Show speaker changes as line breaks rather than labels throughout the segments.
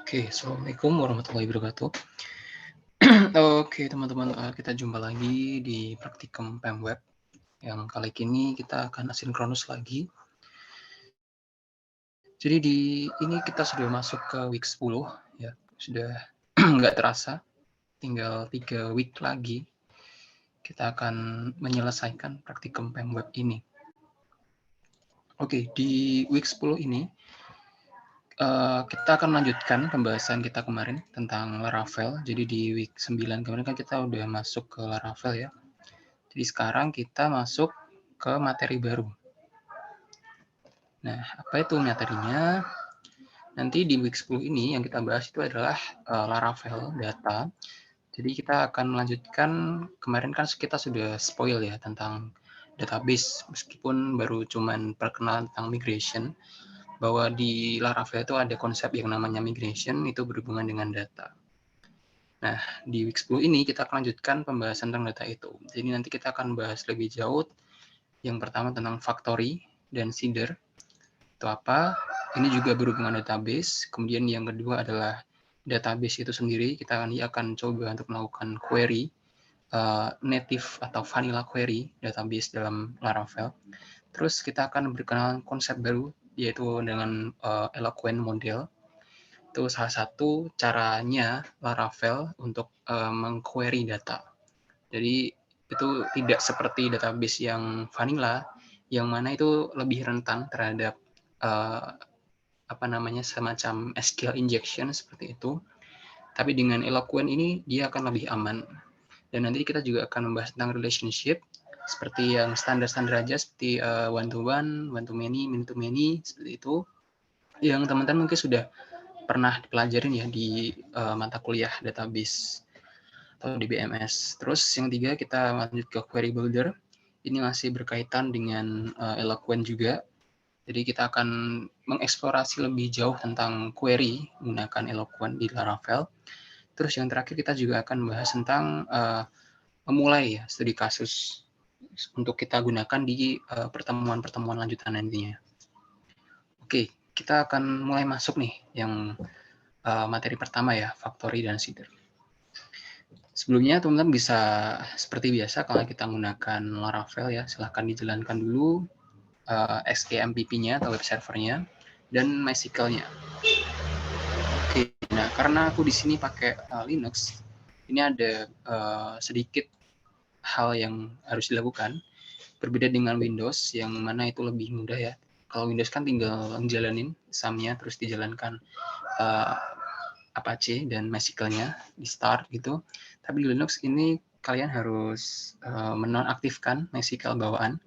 Oke, assalamualaikum warahmatullahi wabarakatuh. Oke, teman-teman, kita jumpa lagi di praktikum Pemweb yang kali ini kita akan asinkronus lagi. Jadi di ini kita sudah masuk ke week 10 ya, sudah nggak terasa, tinggal 3 week lagi kita akan menyelesaikan praktikum Pemweb ini. Oke, di week 10 ini kita akan melanjutkan pembahasan kita kemarin tentang Laravel. Jadi di week 9 kemarin kan kita udah masuk ke Laravel ya. Jadi sekarang kita masuk ke materi baru. Nah, apa itu materinya? Nanti di week 10 ini yang kita bahas itu adalah Laravel data. Jadi kita akan melanjutkan, kemarin kan kita sudah spoil ya tentang database, meskipun baru cuman perkenalan tentang migration, bahwa di Laravel itu ada konsep yang namanya migration, itu berhubungan dengan data. Nah, di week 10 ini kita akan lanjutkan pembahasan tentang data itu. Jadi nanti kita akan bahas lebih jauh. Yang pertama tentang factory dan seeder. Itu apa? Ini juga berhubungan database. Kemudian yang kedua adalah database itu sendiri. Kita akan coba untuk melakukan query, native atau vanilla query database dalam Laravel. Terus kita akan berkenalan konsep baru, yaitu dengan Eloquent model. Itu salah satu caranya Laravel untuk mengquery data. Jadi itu tidak seperti database yang vanilla, yang mana itu lebih rentan terhadap semacam SQL injection seperti itu. Tapi dengan Eloquent ini dia akan lebih aman. Dan nanti kita juga akan membahas tentang relationship seperti yang standar-standar aja seperti one to many, many to many seperti itu. Yang teman-teman mungkin sudah pernah dipelajarin ya di mata kuliah database atau di BMS. Terus yang ketiga kita lanjut ke query builder. Ini masih berkaitan dengan Eloquent juga. Jadi kita akan mengeksplorasi lebih jauh tentang query menggunakan Eloquent di Laravel. Terus yang terakhir kita juga akan membahas tentang memulai ya studi kasus untuk kita gunakan di pertemuan-pertemuan lanjutan nantinya. Oke, kita akan mulai masuk nih yang materi pertama ya, factory dan seeder. Sebelumnya teman-teman bisa seperti biasa kalau kita menggunakan Laravel ya, silahkan dijalankan dulu XAMPP-nya atau web servernya dan MySQL-nya. Oke, nah karena aku di sini pakai Linux, ini ada sedikit hal yang harus dilakukan. Berbeda dengan Windows yang mana itu lebih mudah ya. Kalau Windows kan tinggal jalanin SAM-nya terus dijalankan Apache dan MySQL-nya di start gitu. Tapi di Linux ini kalian harus menonaktifkan MySQL bawaan.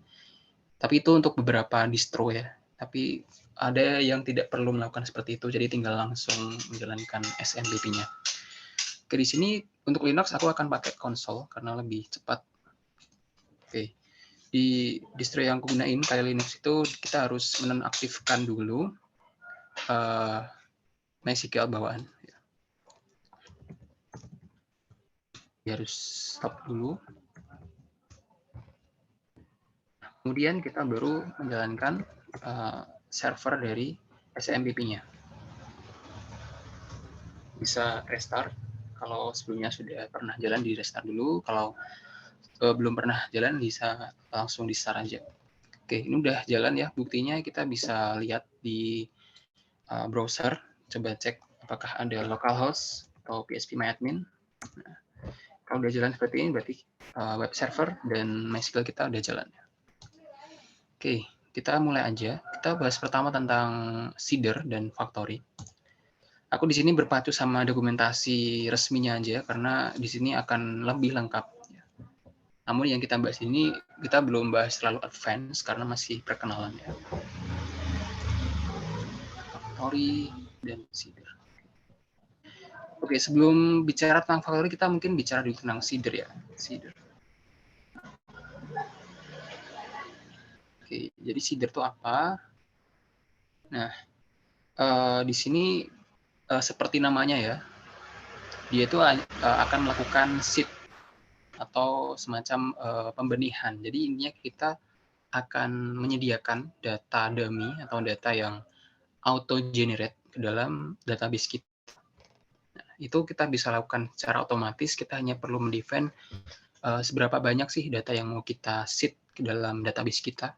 Tapi itu untuk beberapa distro ya. Tapi ada yang tidak perlu melakukan seperti itu, jadi tinggal langsung menjalankan SMPP-nya. Oke, di sini untuk Linux aku akan pakai konsol karena lebih cepat. Oke, di distro yang aku gunain kayak Linux itu kita harus menonaktifkan dulu MySQL bawaan. Harus stop dulu. Kemudian kita baru menjalankan server dari SMPP-nya. Bisa restart. Kalau sebelumnya sudah pernah jalan di restart dulu. Kalau belum pernah jalan bisa langsung di start aja. Oke, ini udah jalan ya. Buktinya kita bisa lihat di browser. Coba cek apakah ada localhost atau phpMyAdmin. Nah, kalau udah jalan seperti ini berarti web server dan MySQL kita udah jalan. Oke, kita mulai aja. Kita bahas pertama tentang seeder dan factory. Aku di sini berpacu sama dokumentasi resminya aja karena di sini akan lebih lengkap. Namun yang kita bahas ini kita belum bahas terlalu advance karena masih perkenalan ya. Factory dan seeder. Oke, sebelum bicara tentang factory kita mungkin bicara dulu tentang seeder ya. Seeder. Oke, jadi seeder itu apa? Nah, di sini seperti namanya ya, dia itu akan melakukan seed atau semacam pembenihan. Jadi intinya kita akan menyediakan data dummy atau data yang auto generate ke dalam database kita. itu kita bisa lakukan secara otomatis. Kita hanya perlu mendefine seberapa banyak sih data yang mau kita seed ke dalam database kita,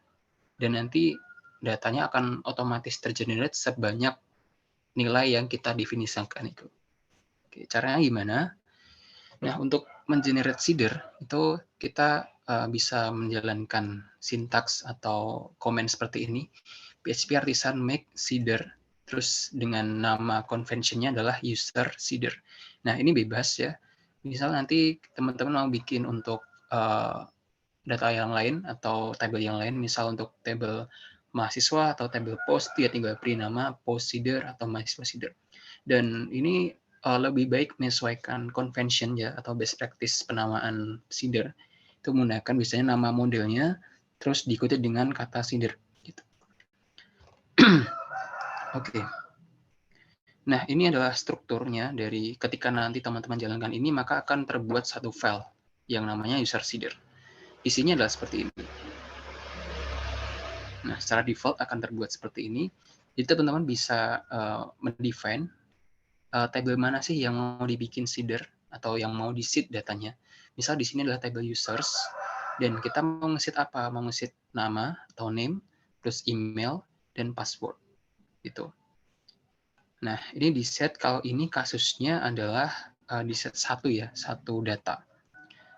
dan nanti datanya akan otomatis tergenerate sebanyak nilai yang kita definisikan itu. Oke, caranya gimana? Nah, untuk mengenerate seeder itu kita bisa menjalankan sintaks atau komen seperti ini. PHP artisan make seeder, terus dengan nama convention-nya adalah user seeder. Nah, ini bebas ya. Misal nanti teman-teman mau bikin untuk data yang lain atau tabel yang lain, misal untuk tabel mahasiswa atau tabel post, dia tinggal beri nama post seeder atau mahasiswa seeder. Dan ini lebih baik menyesuaikan convention ya atau best practice penamaan seeder. Itu menggunakan biasanya nama modelnya terus diikuti dengan kata seeder gitu. Oke. Nah, ini adalah strukturnya dari ketika nanti teman-teman jalankan ini, maka akan terbuat satu file yang namanya user seeder. Isinya adalah seperti ini. Nah, secara default akan terbuat seperti ini. Jadi teman-teman bisa mendefine tabel mana sih yang mau dibikin seeder atau yang mau di-seed datanya. Misal di sini adalah tabel users, dan kita mau nge-seed apa? Mau nge-seed nama atau name, terus email, dan password. Gitu. Nah, ini di-set kalau ini kasusnya adalah di-set satu ya, satu data.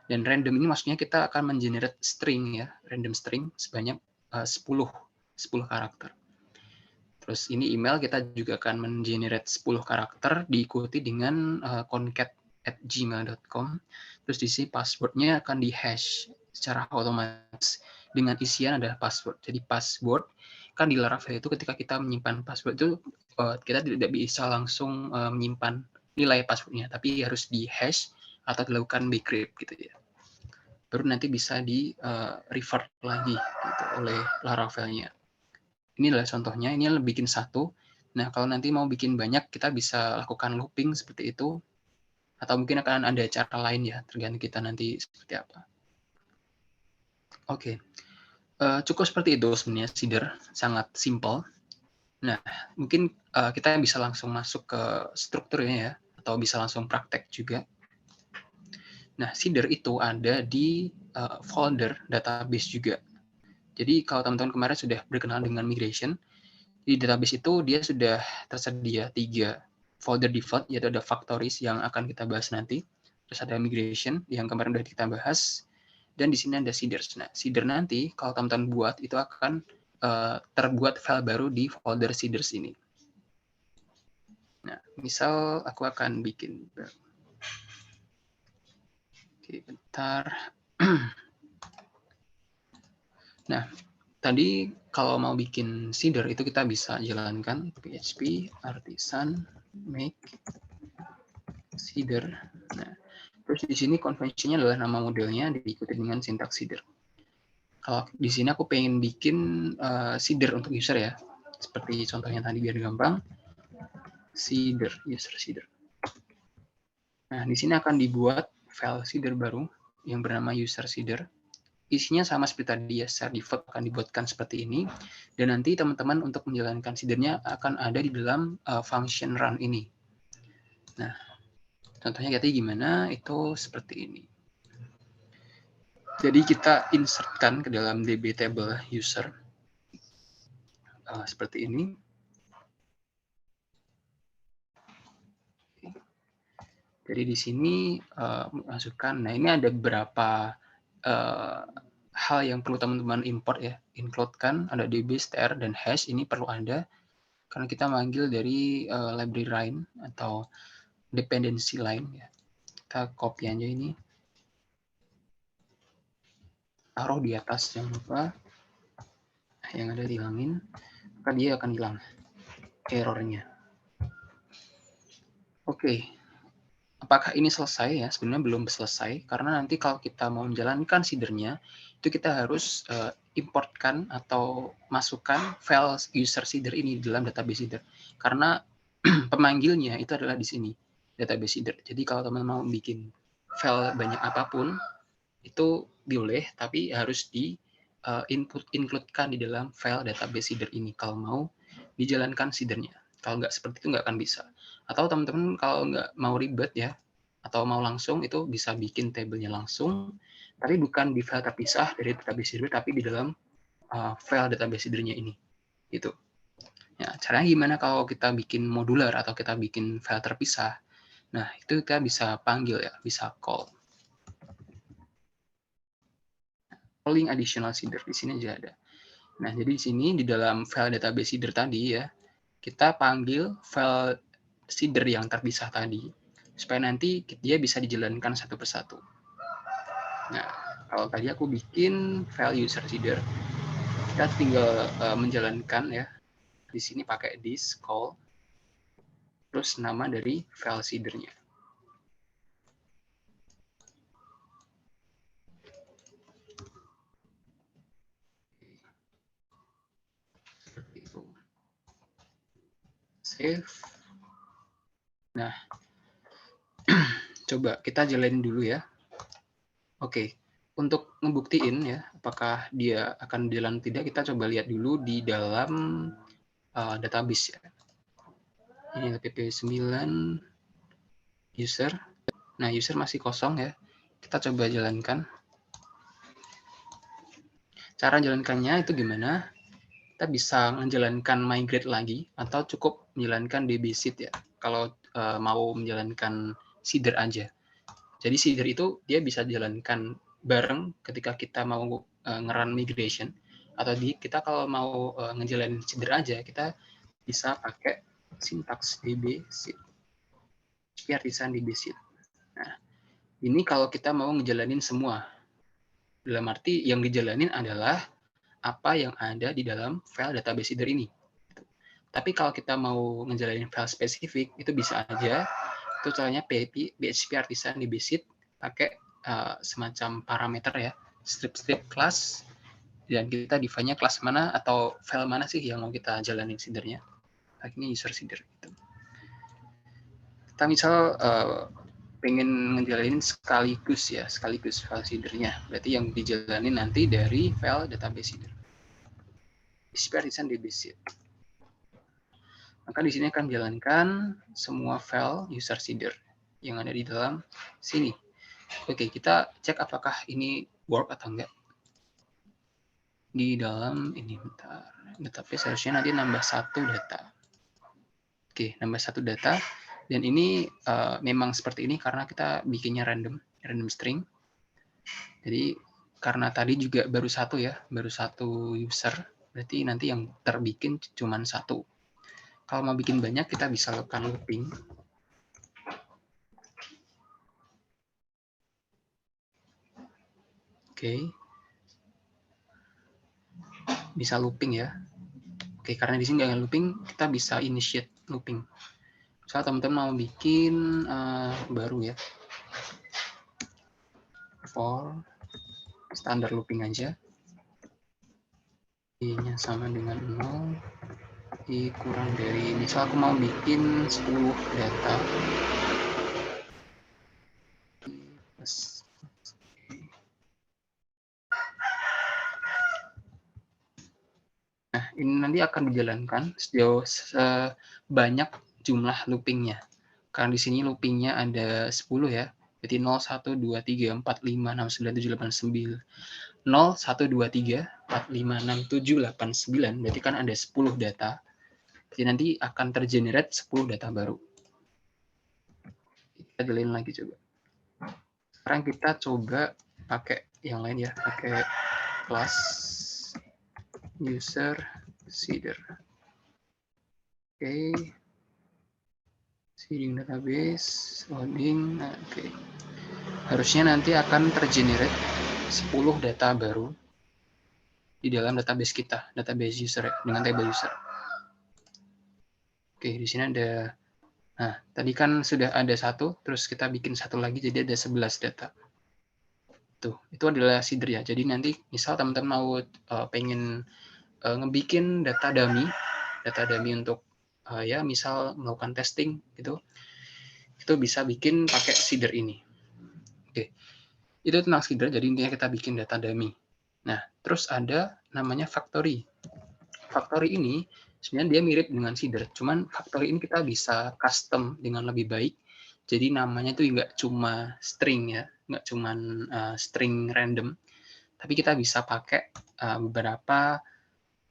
Dan random ini maksudnya kita akan mengenerate string ya, random string sebanyak 10 karakter. Terus ini email kita juga akan mengenerate 10 karakter diikuti dengan concat@gmail.com. Terus di sini passwordnya akan di-hash secara otomatis dengan isian adalah password. Jadi password kan di Laravel itu ketika kita menyimpan password itu kita tidak bisa langsung menyimpan nilai passwordnya, tapi harus di-hash atau dilakukan decrypt gitu ya. Baru nanti bisa di revert lagi gitu oleh Laravelnya. Ini adalah contohnya, ini adalah bikin satu. Nah, kalau nanti mau bikin banyak, kita bisa lakukan looping seperti itu. Atau mungkin akan ada cara lain ya, tergantung kita nanti seperti apa. Oke, cukup seperti itu sebenarnya seeder, sangat simple. Nah, mungkin kita bisa langsung masuk ke strukturnya ya, atau bisa langsung praktek juga. Nah, seeder itu ada di folder database juga. Jadi kalau teman-teman kemarin sudah berkenalan dengan migration, di database itu dia sudah tersedia 3 folder default, yaitu ada factories yang akan kita bahas nanti, terus ada migration yang kemarin sudah kita bahas, dan di sini ada seeders. Nah, seeder nanti kalau teman-teman buat itu akan terbuat file baru di folder seeders ini. Nah, misal aku akan bikin. Oke, bentar. Nah, tadi kalau mau bikin seeder itu kita bisa jalankan PHP artisan make seeder. Nah, terus di sini konvensinya adalah nama modelnya diikuti dengan sintaks seeder. Kalau di sini aku pengen bikin seeder untuk user ya, seperti contohnya tadi biar gampang. Seeder, user seeder. Nah, di sini akan dibuat file seeder baru yang bernama user seeder. Isinya sama seperti tadi ya, secara default akan dibuatkan seperti ini. Dan nanti teman-teman untuk menjalankan seedernya akan ada di dalam function run ini. Nah, contohnya kayak gimana? Itu seperti ini. Jadi kita insertkan ke dalam DB table user seperti ini. Jadi di sini masukkan. Nah, ini ada beberapa hal yang perlu teman-teman import ya. Include-kan ada DB, str, dan hash. Ini perlu ada karena kita manggil dari library line atau dependency line ya. Kita copy aja ini. Taruh di atas, jangan lupa. Yang ada dihilangin, maka dia akan hilang errornya. Oke. Apakah ini selesai ya? Sebenarnya belum selesai, karena nanti kalau kita mau menjalankan seedernya, itu kita harus importkan atau masukkan file user seeder ini dalam database seeder. Karena pemanggilnya itu adalah di sini, database seeder. Jadi kalau teman-teman mau bikin file banyak apapun, itu boleh, tapi harus di include-kan di dalam file database seeder ini kalau mau dijalankan seedernya. Kalau nggak seperti itu nggak akan bisa. Atau teman-teman kalau nggak mau ribet ya, atau mau langsung, itu bisa bikin tabelnya langsung, tapi bukan di file terpisah dari database reader, tapi di dalam file database reader-nya ini, gitu. Ya, caranya gimana kalau kita bikin modular atau kita bikin file terpisah? Nah, itu kita bisa panggil ya, bisa call. Calling additional seeder, di sini juga ada. Nah, jadi di sini di dalam file database seeder tadi ya, kita panggil file seeder yang terpisah tadi, supaya nanti dia bisa dijalankan satu persatu. Nah, kalau tadi aku bikin file user seeder, kita tinggal menjalankan ya, di sini pakai this call, terus nama dari file seedernya. Seperti itu. Save. Nah, coba kita jalanin dulu ya. Oke, untuk ngebuktiin ya, apakah dia akan jalan tidak, kita coba lihat dulu di dalam database ya. Ini pp9 user. Nah, user masih kosong ya. Kita coba jalankan. Cara jalankannya itu gimana? Kita bisa menjalankan migrate lagi atau cukup menjalankan dbseed ya. Kalau mau menjalankan seeder aja. Jadi seeder itu dia bisa dijalankan bareng ketika kita mau nge-run migration, atau kita kalau mau ngejalanin seeder aja, kita bisa pakai sintaks dbseed, artisan dbseed. Nah, ini kalau kita mau ngejalanin semua. Dalam arti yang dijalanin adalah apa yang ada di dalam file database seeder ini. Tapi kalau kita mau ngejalanin file spesifik, itu bisa aja. Itu caranya PHP artisan dbseed pakai semacam parameter ya, strip class, dan kita define-nya kelas mana atau file mana sih yang mau kita jalanin seedernya. Akhirnya user seeder. Gitu. Kita misal pengen ngejalanin sekaligus file seedernya. Berarti yang dijalanin nanti dari file database seeder. Artisan dbseed. Maka di sini akan jalankan semua file user seeder yang ada di dalam sini. Oke, kita cek apakah ini work atau enggak. Di dalam ini, bentar. Database harusnya nanti nambah satu data. Oke, nambah satu data. Dan ini memang seperti ini karena kita bikinnya random string. Jadi karena tadi juga baru satu user, berarti nanti yang terbikin cuma satu. Kalau mau bikin banyak, kita bisa lakukan looping. Oke. Bisa looping ya. Oke, karena di sini nggak looping, kita bisa initiate looping. Misalnya teman-teman mau bikin baru ya, for standar looping aja, i-nya sama dengan 0, i kurang dari, misal aku mau bikin 10 data, nah ini nanti akan dijalankan sejauh sebanyak jumlah loopingnya. Karena di sini loopingnya ada 10 ya, berarti 0, 1, 2, 3, 4, 5, 6, 9, 7, 8, 9. 0, 1, 2, 3, 4, 5, 6, 7, 8, 9. Berarti kan ada 10 data. Jadi nanti akan tergenerate 10 data baru. Kita jalanin lagi coba. Sekarang kita coba pakai yang lain ya, pakai class user seeder. Oke. Seeding database, loading. Nah, oke. Harusnya nanti akan tergenerate 10 data baru di dalam database kita, database user dengan table user. Oke, di sini ada. Nah, tadi kan sudah ada satu, terus kita bikin satu lagi, jadi ada 11 data. Tuh, itu adalah seeder ya. Jadi nanti misal teman-teman mau pengen ngebikin data dummy untuk ya misal melakukan testing gitu, itu bisa bikin pakai seeder ini. Oke, itu tentang seeder. Jadi intinya kita bikin data dummy. Nah, terus ada namanya factory. Factory ini Sebenarnya dia mirip dengan Seeder, cuman Factory ini kita bisa custom dengan lebih baik. Jadi namanya itu nggak cuma string ya, nggak cuma string random, tapi kita bisa pakai beberapa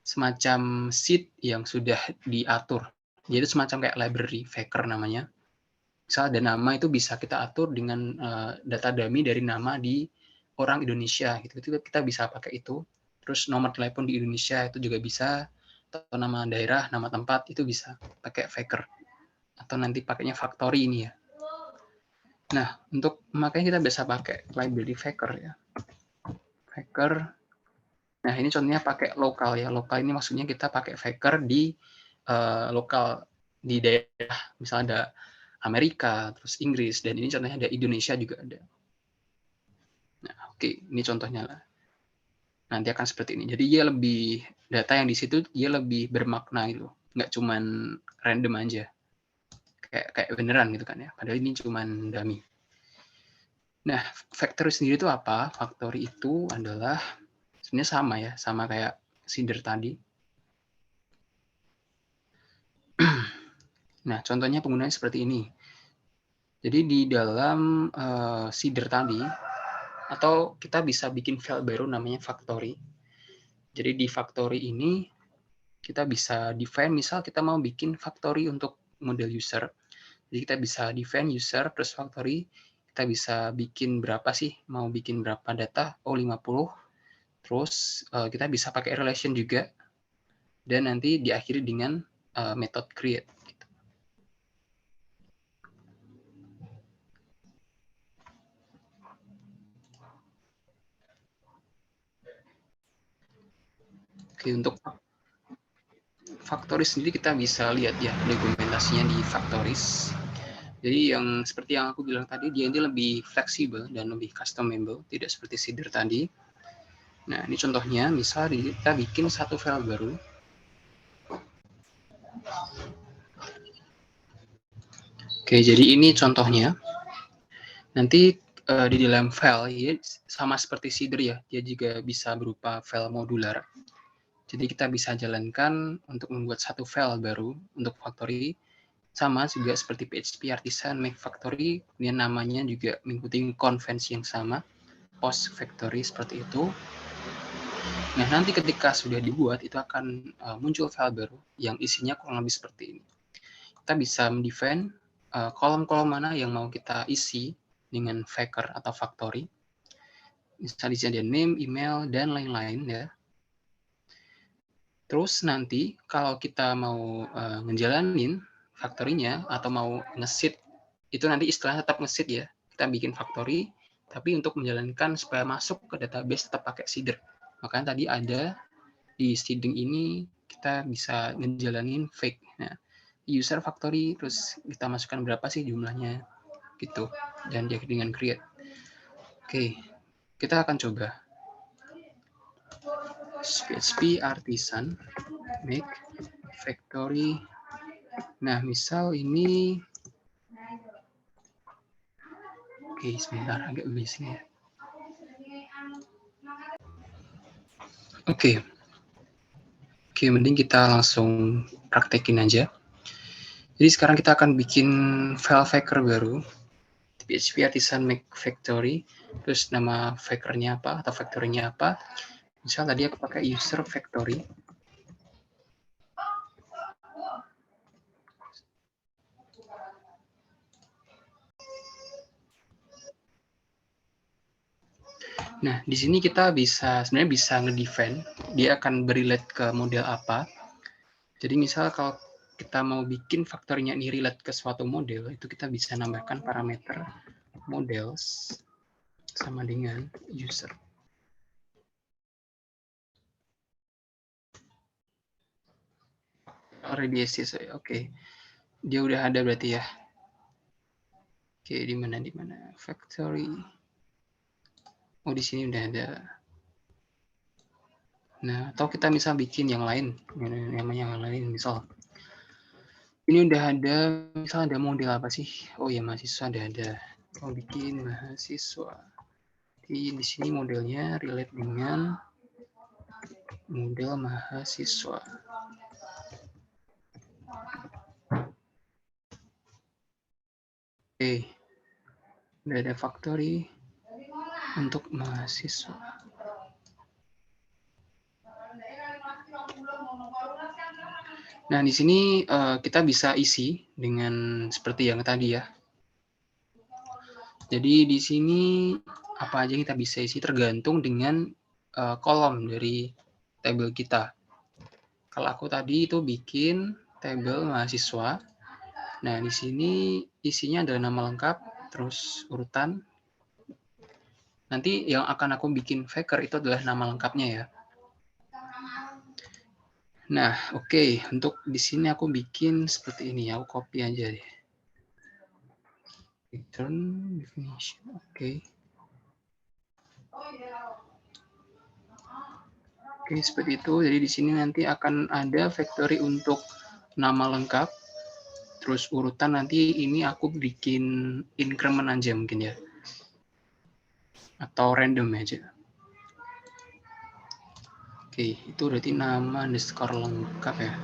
semacam seed yang sudah diatur. Jadi semacam kayak library, Faker namanya. Misal ada nama itu bisa kita atur dengan data dummy dari nama di orang Indonesia gitu. Itu kita bisa pakai itu. Terus nomor telepon di Indonesia itu juga bisa, atau nama daerah, nama tempat itu bisa pakai Faker. Atau nanti pakainya Factory ini ya. Nah, untuk makanya kita bisa pakai library Faker ya. Faker. Nah, ini contohnya pakai lokal ya. Lokal ini maksudnya kita pakai Faker di lokal di daerah, misalnya ada Amerika, terus Inggris, dan ini contohnya ada Indonesia juga ada. Nah, oke, ini contohnya lah. Nanti akan seperti ini. Jadi dia lebih, data yang di situ dia lebih bermakna gitu, nggak cuman random aja, kayak beneran gitu kan ya. Padahal ini cuman dummy. Nah, factory sendiri itu apa? Factory itu adalah sebenarnya sama ya, sama kayak Seeder tadi. Nah, contohnya penggunaan seperti ini. Jadi di dalam Seeder tadi, atau kita bisa bikin file baru namanya factory. Jadi di factory ini kita bisa define, misal kita mau bikin factory untuk model user. Jadi kita bisa define user terus factory, kita bisa bikin berapa sih, mau bikin berapa data, 50. Terus kita bisa pakai relation juga, dan nanti diakhiri dengan method create. Oke, untuk Factories sendiri kita bisa lihat ya dokumentasinya di Factories. Jadi yang seperti yang aku bilang tadi, dia ini lebih fleksibel dan lebih customable, tidak seperti Seeder tadi. Nah, ini contohnya, misal kita bikin satu file baru. Oke, jadi ini contohnya. Nanti di dalam file, ya, sama seperti Seeder ya, dia juga bisa berupa file modular. Jadi kita bisa jalankan untuk membuat satu file baru untuk factory, sama juga seperti PHP Artisan Make Factory, kemudian namanya juga mengikuti konvensi yang sama, Post Factory seperti itu. Nah, nanti ketika sudah dibuat, itu akan muncul file baru yang isinya kurang lebih seperti ini. Kita bisa mendefine kolom-kolom mana yang mau kita isi dengan Faker atau Factory. Misalnya ada name, email, dan lain-lain ya. Terus nanti kalau kita mau ngejalanin factory-nya atau mau nge-seed, itu nanti istilahnya tetap nge-seed ya. Kita bikin factory, tapi untuk menjalankan supaya masuk ke database tetap pakai Seeder. Makanya tadi ada di seeding ini kita bisa ngejalanin fake. Nah, user factory, terus kita masukkan berapa sih jumlahnya gitu, dan dia dengan create. Oke, kita akan coba. PHP Artisan Make Factory. Nah, misal ini, oke, sebentar, agak bising ya. Oke, mending kita langsung praktekin aja. Jadi sekarang kita akan bikin file Faker baru, PHP Artisan Make Factory, terus nama Fakernya apa atau factory-nya apa. Misal tadi aku pakai user factory. Nah, di sini kita sebenarnya bisa ngedefine dia akan berelate ke model apa. Jadi misal kalau kita mau bikin faktornya ini relate ke suatu model, itu kita bisa nambahkan parameter models sama dengan user. Already exists, oke. Dia udah ada berarti ya. Oke, di mana factory. Oh, di sini udah ada. Nah, atau kita misal bikin yang lain, yang lain misal. Ini udah ada, misal ada model apa sih? Oh ya, mahasiswa ada. Mau bikin mahasiswa. Di sini modelnya relate dengan model mahasiswa. Oke, udah ada factory untuk mahasiswa. Nah, di sini kita bisa isi dengan seperti yang tadi ya. Jadi di sini apa aja kita bisa isi tergantung dengan kolom dari tabel kita. Kalau aku tadi itu bikin tabel mahasiswa. Nah, di sini isinya adalah nama lengkap, terus urutan. Nanti yang akan aku bikin Faker itu adalah nama lengkapnya ya. Nah, oke. Untuk di sini aku bikin seperti ini ya. Aku copy aja deh. Return definition. Oke. Oke, seperti itu. Jadi di sini nanti akan ada factory untuk nama lengkap. Terus urutan nanti ini aku bikin increment aja mungkin ya. Atau random aja. Oke, itu berarti nama underscore lengkap ya.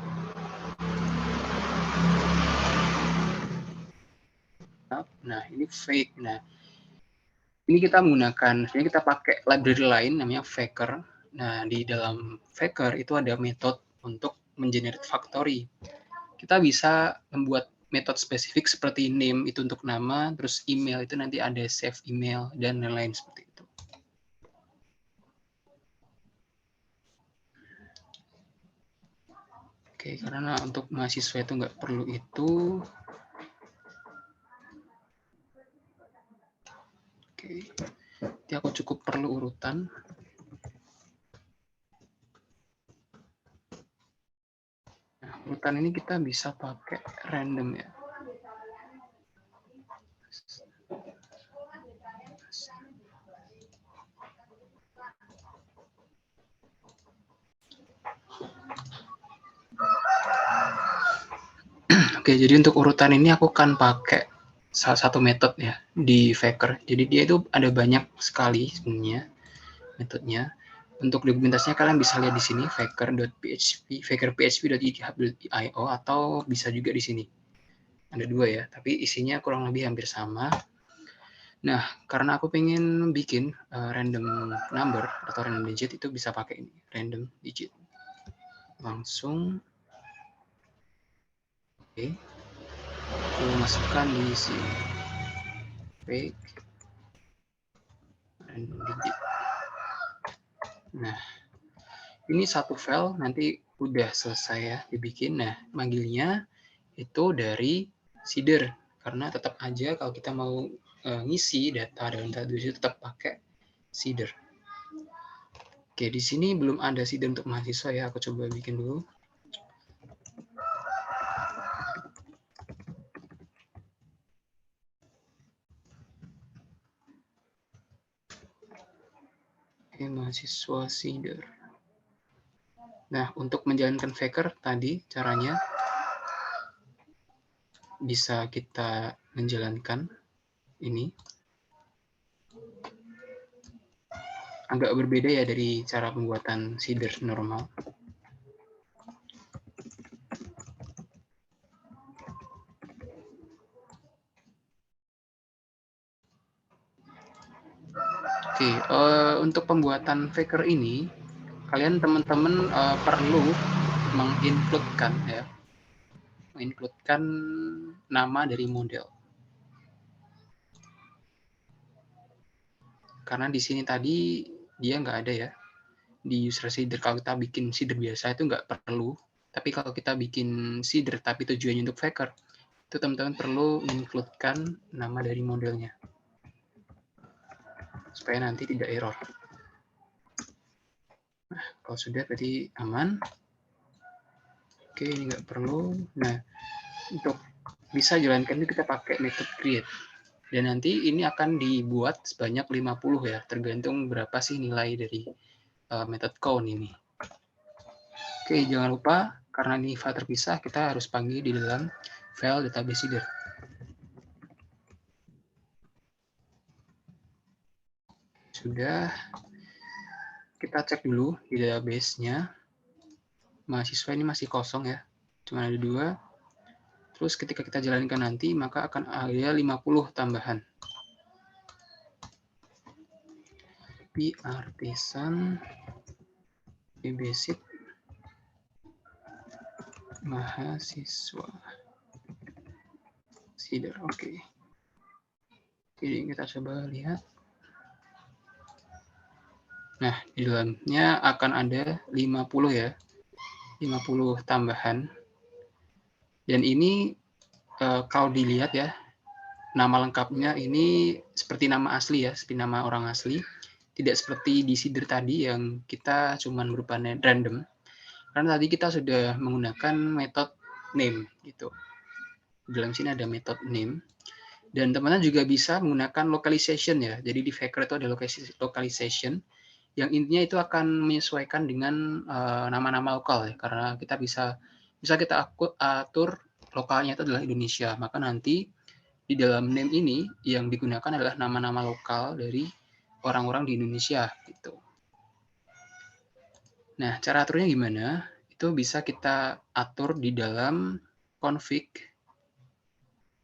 Nah, ini fake. Nah, ini kita menggunakan, sebenarnya kita pakai library lain namanya Faker. Nah, di dalam Faker itu ada metode untuk mengenerate factory. Kita bisa membuat metode spesifik seperti name itu untuk nama, terus email itu nanti ada save email, dan lain-lain seperti itu. Oke, karena untuk mahasiswa itu nggak perlu itu. Oke, jadi aku cukup perlu urutan. Nah, urutan ini kita bisa pakai random ya. Oke, jadi untuk urutan ini aku akan pakai salah satu metode ya di Faker. Jadi dia itu ada banyak sekali sebenarnya metodenya. Untuk dokumentasinya kalian bisa lihat di sini faker.php, faker.php.github.io, atau bisa juga di sini. Ada dua ya, tapi isinya kurang lebih hampir sama. Nah, karena aku pengen bikin random number atau random digit, itu bisa pakai ini, random digit. Langsung. Oke. Aku masukkan di sini. Fake random digit. Nah, ini satu file nanti udah selesai ya dibikin. Nah, manggilnya itu dari seeder, karena tetap aja kalau kita mau ngisi data dalam database itu tetap pakai seeder. Oke, di sini belum ada seeder untuk mahasiswa ya. Aku coba bikin dulu. Oke, mahasiswa seeder. Nah, untuk menjalankan Faker tadi caranya bisa kita menjalankan ini. Agak berbeda ya dari cara pembuatan seeder normal. Oke, untuk pembuatan Faker ini, kalian teman-teman perlu mengincludekan ya, mengincludekan nama dari model. Karena di sini tadi dia nggak ada ya di user seeder. Kalau kita bikin seeder biasa itu nggak perlu. Tapi kalau kita bikin seeder tapi tujuannya untuk Faker, itu teman-teman perlu mengincludekan nama dari modelnya supaya nanti tidak error. Nah, kalau sudah berarti aman. Oke, ini nggak perlu. Nah, untuk bisa jalankan itu kita pakai method create. Dan nanti ini akan dibuat sebanyak 50 ya, tergantung berapa sih nilai dari method count ini. Oke, jangan lupa karena ini file terpisah, kita harus panggil di dalam file database seeder. Sudah, kita cek dulu di database-nya. Mahasiswa ini masih kosong ya, cuma ada 2. Terus ketika kita jalankan nanti, maka akan ada 50 tambahan. P artisan, P basic, mahasiswa. Seeder, oke. Jadi kita coba lihat. Nah, di dalamnya akan ada 50 ya. 50 tambahan. Dan ini kalau dilihat ya, nama lengkapnya ini seperti nama asli ya, seperti nama orang asli. Tidak seperti di Seeder tadi yang kita cuma berupa random. Karena tadi kita sudah menggunakan metode name gitu. Di dalam sini ada metode name. Dan teman-teman juga bisa menggunakan localization ya. Jadi di Faker itu ada localization yang intinya itu akan menyesuaikan dengan nama-nama lokal ya. Karena kita bisa kita atur lokalnya itu adalah Indonesia. Maka nanti di dalam name ini yang digunakan adalah nama-nama lokal dari orang-orang di Indonesia gitu. Nah, cara aturnya gimana? Itu bisa kita atur di dalam config,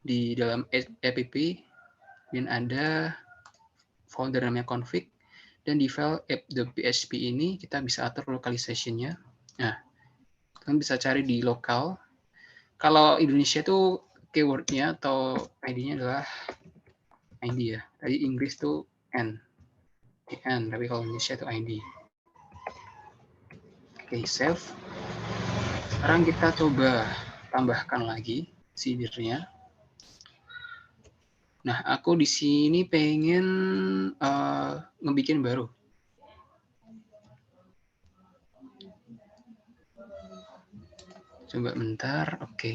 di dalam app, dan ada folder namanya config, dan di file app.php ini kita bisa atur localization-nya. Nah, kalian bisa cari di lokal. Kalau Indonesia itu keyword-nya atau ID-nya adalah ID ya. Tadi Inggris tuh N, tapi kalau Indonesia itu ID. Oke, save. Sekarang kita coba tambahkan lagi seeder-nya. Nah, aku di sini pengen ngebikin baru. Coba bentar, oke.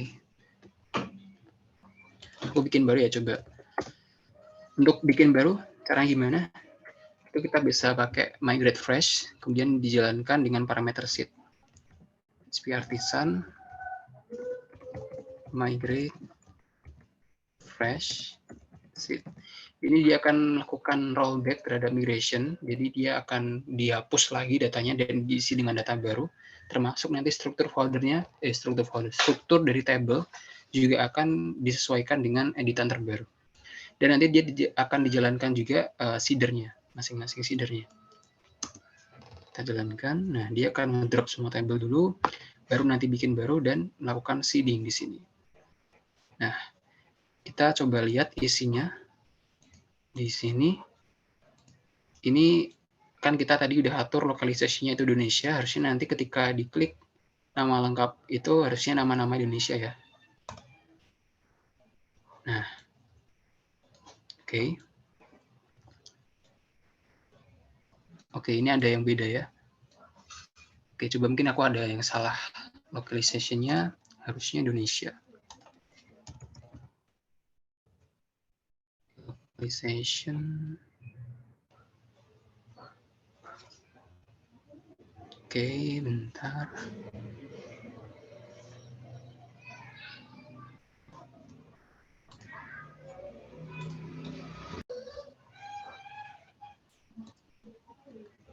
Aku bikin baru ya, coba. Untuk bikin baru, caranya gimana? Itu kita bisa pakai migrate fresh, kemudian dijalankan dengan parameter seed. SP artisan, migrate fresh, seed. Ini dia akan melakukan rollback terhadap migration, jadi dia akan dihapus lagi datanya dan diisi dengan data baru, termasuk nanti struktur foldernya, struktur dari table juga akan disesuaikan dengan editan terbaru. Dan nanti dia akan dijalankan juga seedernya, masing-masing seedernya. Kita jalankan, nah dia akan drop semua table dulu, baru nanti bikin baru dan melakukan seeding di sini. Nah, kita coba lihat isinya. Di sini, ini kan kita tadi udah atur lokalisasinya itu Indonesia, harusnya nanti ketika diklik nama lengkap itu harusnya nama-nama Indonesia ya. Nah, oke. Oke, ini ada yang beda ya. Oke, coba mungkin aku ada yang salah. Localization-nya harusnya Indonesia. Localization. Oke, bentar.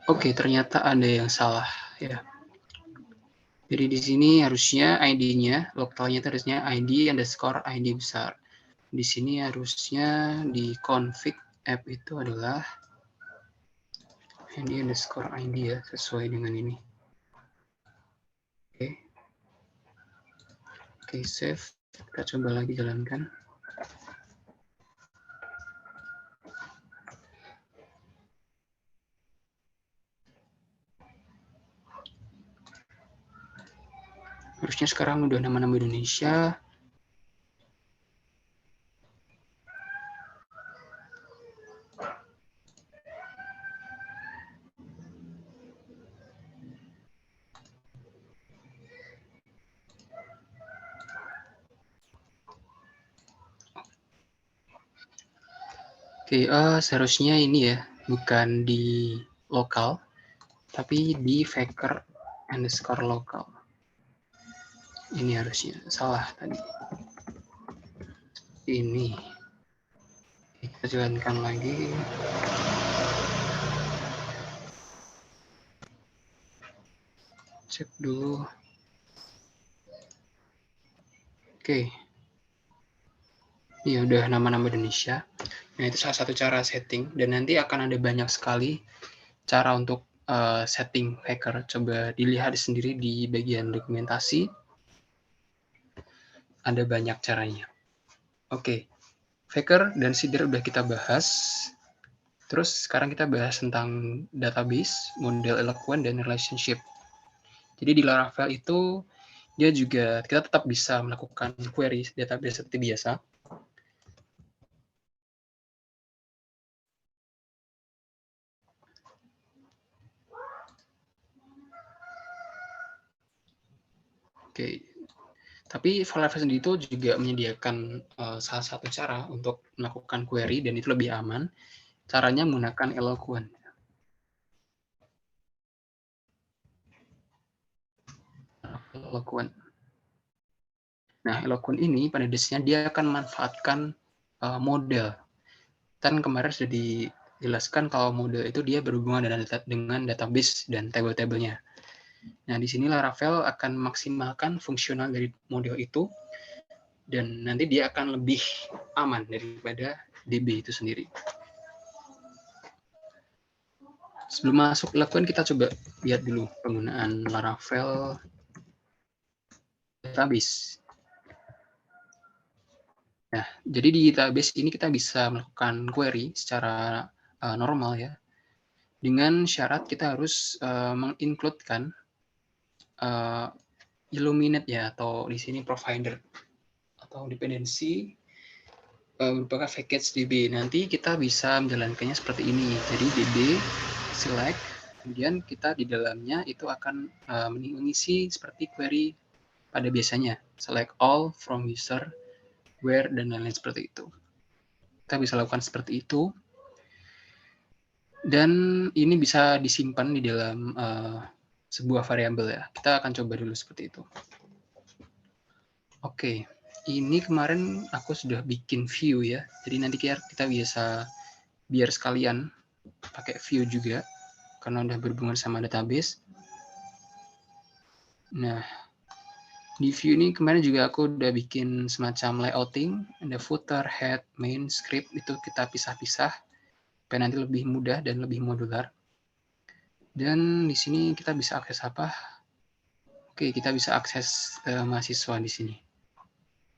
Oke, ternyata ada yang salah ya. Jadi di sini harusnya ID-nya, lokalnya itu harusnya ID_ID besar. Di sini harusnya di config app itu adalah ID_ID ya, sesuai dengan ini. Oke. Oke, save. Kita coba lagi jalankan. Harusnya sekarang udah nama-nama Indonesia. Oke, seharusnya ini ya, bukan di lokal, tapi di faker_local. Ini harusnya, salah tadi. Ini. Kita jalankan lagi. Cek dulu. Oke. Ya udah nama-nama Indonesia. Nah, itu salah satu cara setting dan nanti akan ada banyak sekali cara untuk setting hacker. Coba dilihat sendiri di bagian dokumentasi. Ada banyak caranya. Oke, Faker dan Seeder udah kita bahas. Terus sekarang kita bahas tentang database, model Eloquent, dan relationship. Jadi di Laravel itu dia juga kita tetap bisa melakukan query database seperti biasa. Oke, tapi Laravel sendiri itu juga menyediakan salah satu cara untuk melakukan query dan itu lebih aman. Caranya menggunakan Eloquent. Eloquent. Nah, Eloquent ini pada dasarnya dia akan memanfaatkan model. Kan kemarin sudah dijelaskan kalau model itu dia berhubungan dengan database dan table-tablenya. Nah, di sini Laravel akan memaksimalkan fungsional dari model itu dan nanti dia akan lebih aman daripada DB itu sendiri. Sebelum masuk Eloquent, kita coba lihat dulu penggunaan Laravel database. Nah, jadi di database ini kita bisa melakukan query secara normal ya. Dengan syarat kita harus mengincludekan Illuminate ya, atau di sini provider atau dependensi merupakan package DB. Nanti kita bisa menjalankannya seperti ini. Jadi DB select, kemudian kita di dalamnya itu akan mengisi seperti query pada biasanya, select all from user, where, dan lain-lain seperti itu. Kita bisa lakukan seperti itu. Dan ini bisa disimpan di dalam sebuah variabel ya. Kita akan coba dulu seperti itu. Oke, ini kemarin aku sudah bikin view ya. Jadi nanti kita bisa biar sekalian pakai view juga karena udah berhubungan sama database. Nah, di view ini kemarin juga aku udah bikin semacam layouting, ada footer, head, main, script, itu kita pisah-pisah supaya nanti lebih mudah dan lebih modular. Dan di sini kita bisa akses apa? Oke, kita bisa akses mahasiswa di sini.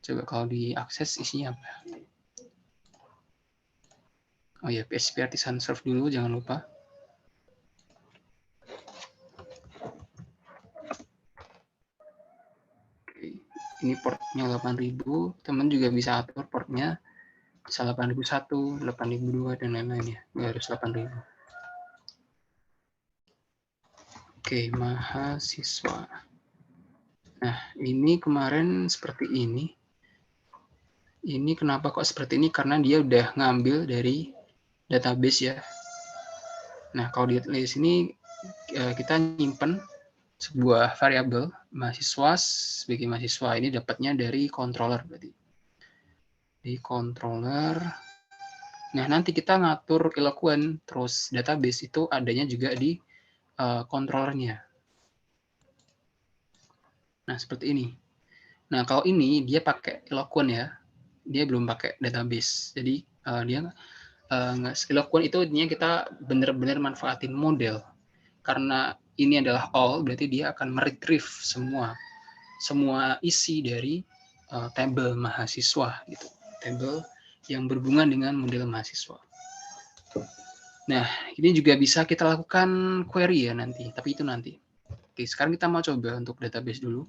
Coba kalau diakses isinya apa? Oh ya, PHP Artisan Serve dulu, jangan lupa. Oke, ini portnya 8000, teman juga bisa atur portnya, bisa 8001, 8002, dan lain-lain ya, nggak harus 8000. Oke, mahasiswa. Nah, ini kemarin seperti ini. Ini kenapa kok seperti ini? Karena dia udah ngambil dari database ya. Nah, kalau di sini kita nyimpen sebuah variabel mahasiswa sebagai mahasiswa, ini dapatnya dari controller berarti. Di controller. Nah, nanti kita ngatur Eloquent terus database itu adanya juga di controllernya. Nah, seperti ini. Nah, kalau ini dia pakai Eloquent ya. Dia belum pakai database. Jadi dia Eloquent itu intinya kita benar-benar manfaatin model. Karena ini adalah all, berarti dia akan meretrieve semua isi dari tabel mahasiswa gitu. Tabel yang berhubungan dengan model mahasiswa. Nah, ini juga bisa kita lakukan query ya nanti, tapi itu nanti. Oke, sekarang kita mau coba untuk database dulu.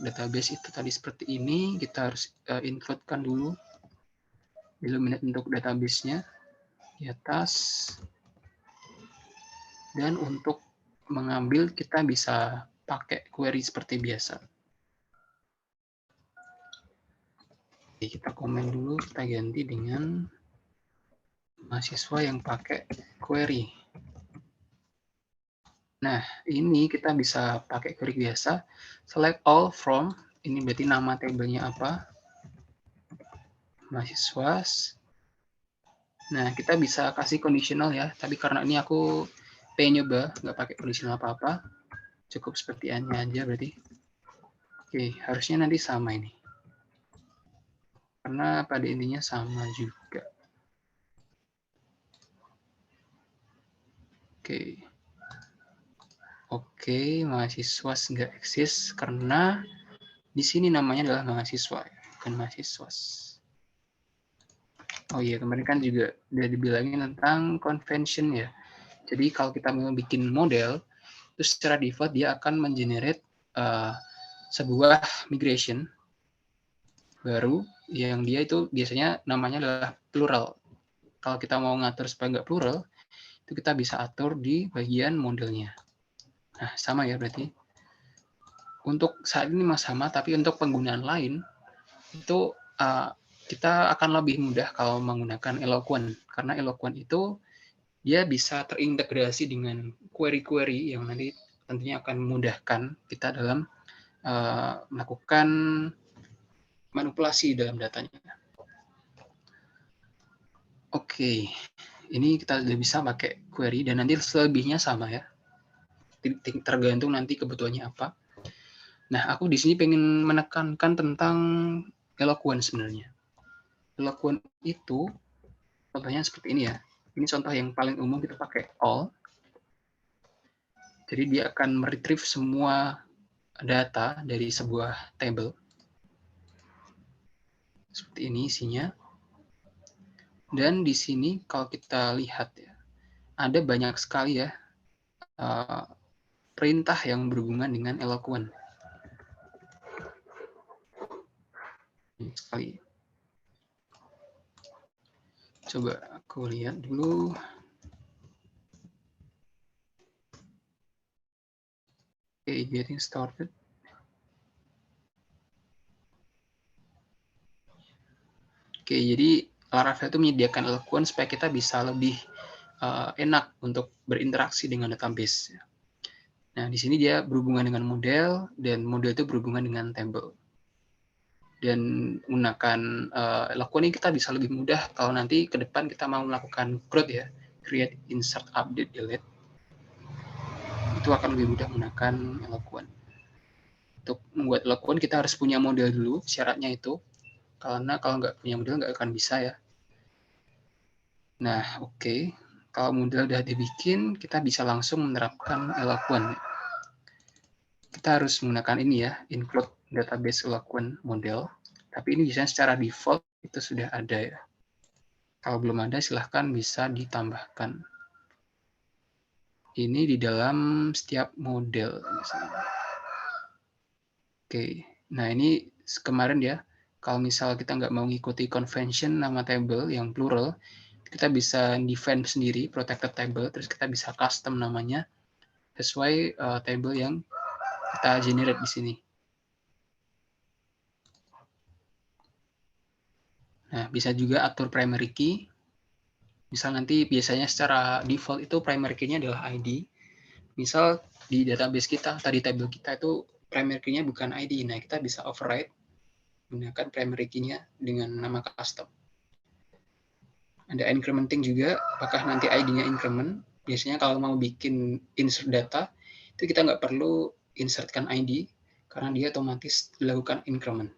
Database itu tadi seperti ini, kita harus include-kan dulu Illuminate untuk database-nya di atas. Dan untuk mengambil kita bisa pakai query seperti biasa. Oke, kita komen dulu, kita ganti dengan mahasiswa yang pakai query. Nah, ini kita bisa pakai query biasa. Select all from, ini berarti nama tabelnya apa. Mahasiswa. Nah, kita bisa kasih conditional ya. Tapi karena ini aku pengen nyoba, nggak pakai conditional apa-apa. Cukup seperti ini aja berarti. Oke, harusnya nanti sama ini. karena pada intinya sama juga. Oke, mahasiswa nggak eksis karena di sini namanya adalah mahasiswa, bukan mahasiswa. Oh iya, kemarin kan juga udah dibilangin tentang convention ya. Jadi kalau kita mau bikin model, itu secara default dia akan mengenerate sebuah migration baru yang dia itu biasanya namanya adalah plural. Kalau kita mau ngatur supaya nggak plural, itu kita bisa atur di bagian modelnya. Nah, sama ya berarti. Untuk saat ini masih sama, tapi untuk penggunaan lain, itu kita akan lebih mudah kalau menggunakan Eloquent. Karena Eloquent itu dia bisa terintegrasi dengan query-query yang nanti tentunya akan memudahkan kita dalam melakukan manipulasi dalam datanya. Oke, ini kita sudah bisa pakai query dan nanti selebihnya sama ya. Tergantung nanti kebutuhannya apa. Nah, aku di sini pengen menekankan tentang Eloquent sebenarnya. Eloquent itu contohnya seperti ini ya. Ini contoh yang paling umum kita pakai all. Jadi dia akan meretrieve semua data dari sebuah table. Seperti ini isinya. Dan di sini kalau kita lihat ya, ada banyak sekali ya perintah yang berhubungan dengan Eloquent. Sekali. Coba aku lihat dulu. Okay, getting started. Oke, jadi Laravel itu menyediakan Eloquent supaya kita bisa lebih enak untuk berinteraksi dengan database. Nah, di sini dia berhubungan dengan model, dan model itu berhubungan dengan table. Dan menggunakan Eloquent ini kita bisa lebih mudah kalau nanti ke depan kita mau melakukan CRUD ya, create, insert, update, delete. Itu akan lebih mudah menggunakan Eloquent. Untuk membuat Eloquent kita harus punya model dulu, syaratnya itu. Karena kalau nggak punya model nggak akan bisa ya. Nah, oke. Kalau model udah dibikin, kita bisa langsung menerapkan Eloquent. Kita harus menggunakan ini ya, include database Eloquent model. Tapi ini biasanya secara default itu sudah ada ya. Kalau belum ada, silahkan bisa ditambahkan. Ini di dalam setiap model. Misalnya. Oke, nah ini kemarin ya, kalau misal kita nggak mau ngikuti convention nama table yang plural, kita bisa define sendiri protected table, terus kita bisa custom namanya sesuai table yang kita generate di sini. Nah, bisa juga atur primary key. Misal nanti biasanya secara default itu primary key-nya adalah ID. Misal di database kita, tadi table kita itu primary key-nya bukan ID. Nah, kita bisa override menggunakan primary key-nya dengan nama custom. Ada incrementing juga, apakah nanti ID-nya increment. Biasanya kalau mau bikin insert data, itu kita nggak perlu insertkan ID, karena dia otomatis dilakukan increment.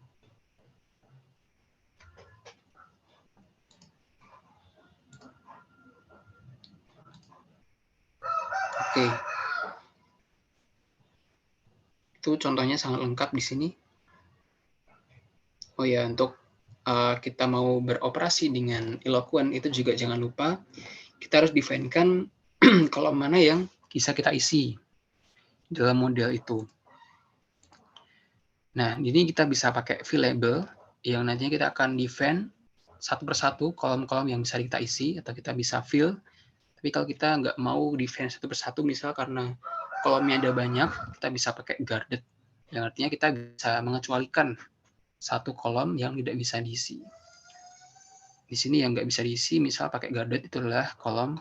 Oke. Itu contohnya sangat lengkap di sini. Oh ya, untuk kita mau beroperasi dengan Eloquent itu juga jangan lupa kita harus define-kan kolom mana yang bisa kita isi dalam model itu. Nah, ini kita bisa pakai fill label yang nantinya kita akan define satu persatu kolom-kolom yang bisa kita isi atau kita bisa fill. Tapi kalau kita nggak mau define satu persatu, misal karena kolomnya ada banyak, kita bisa pakai guarded. Yang artinya kita bisa mengecualikan satu kolom yang tidak bisa diisi. Di sini yang nggak bisa diisi, misal pakai guarded, itu adalah kolom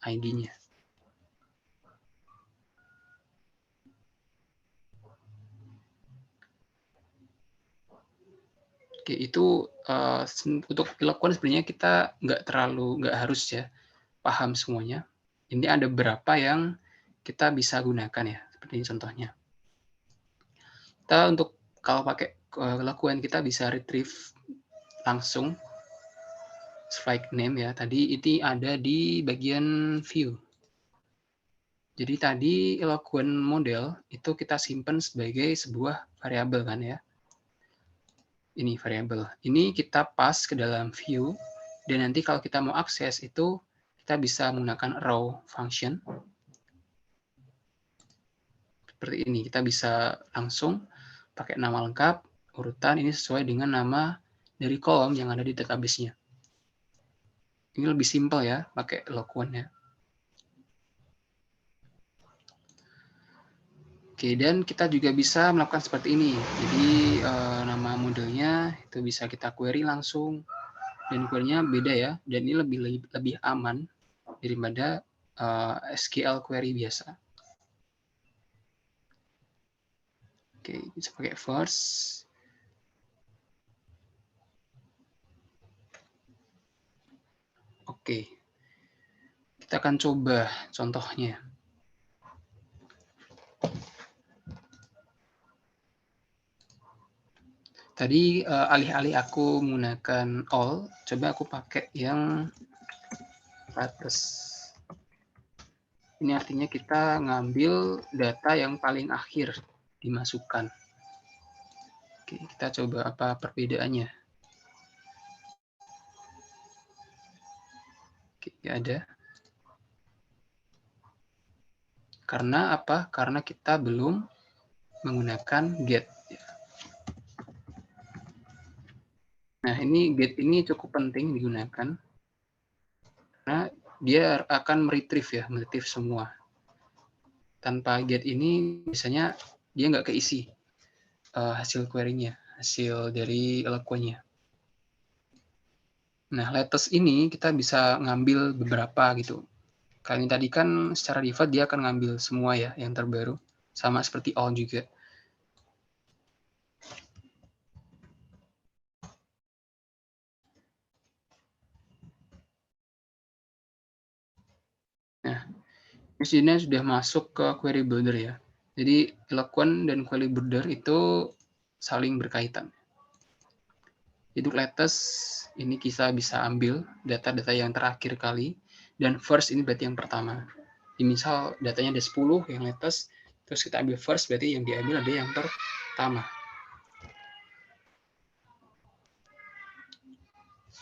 ID-nya. Oke, itu untuk Eloquent sebenarnya kita nggak harus ya paham semuanya. Ini ada beberapa yang kita bisa gunakan ya, seperti ini contohnya. Kita untuk kalau pakai Eloquent kita bisa retrieve langsung flag name ya. Tadi itu ada di bagian view. Jadi tadi eloquent model itu kita simpan sebagai sebuah variabel kan ya. Ini variabel. Ini kita pas ke dalam view dan nanti kalau kita mau akses itu kita bisa menggunakan row function. Seperti ini, kita bisa langsung pakai nama lengkap, urutan ini sesuai dengan nama dari kolom yang ada di database-nya. Ini lebih simpel ya, pakai eloquent ya. Oke, dan kita juga bisa melakukan seperti ini. Jadi nama modelnya itu bisa kita query langsung, dan query-nya beda ya, dan ini lebih aman daripada SQL query biasa. Oke, bisa pakai first. Oke, kita akan coba contohnya. Tadi alih-alih aku menggunakan all, coba aku pakai yang latest. Ini artinya kita ngambil data yang paling akhir dimasukkan. Oke, kita coba apa perbedaannya. Oke, nggak ada. Karena apa? Karena kita belum menggunakan get. Nah, ini get ini cukup penting digunakan. Karena dia akan meretrieve ya, meretrieve semua. Tanpa get ini biasanya dia nggak keisi hasil query-nya, hasil dari eloquent-nya. Nah, latest ini kita bisa ngambil beberapa gitu. Kali ini tadi kan secara default dia akan ngambil semua ya yang terbaru, sama seperti all juga. Nah, ini sini sudah masuk ke query builder ya. Jadi eloquent dan query builder itu saling berkaitan. Untuk latest ini kita bisa ambil data-data yang terakhir kali, dan first ini berarti yang pertama. Misal datanya ada 10 yang latest, terus kita ambil first berarti yang diambil ada yang pertama.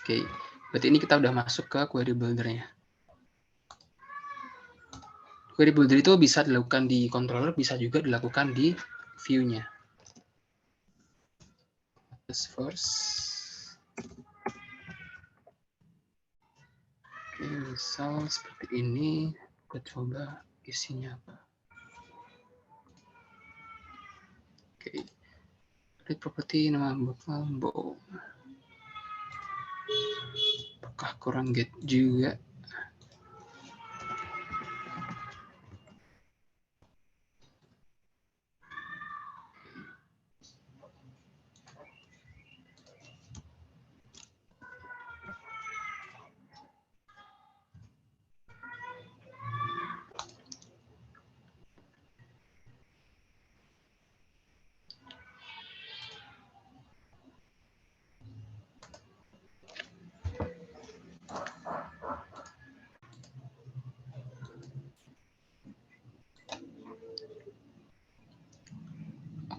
Oke, berarti ini kita udah masuk ke query builder-nya. Query builder itu bisa dilakukan di controller, bisa juga dilakukan di view-nya. First. Oke, misal seperti ini, kita coba isinya apa. Oke, klik properti nama Lambo. Apakah kurang get juga?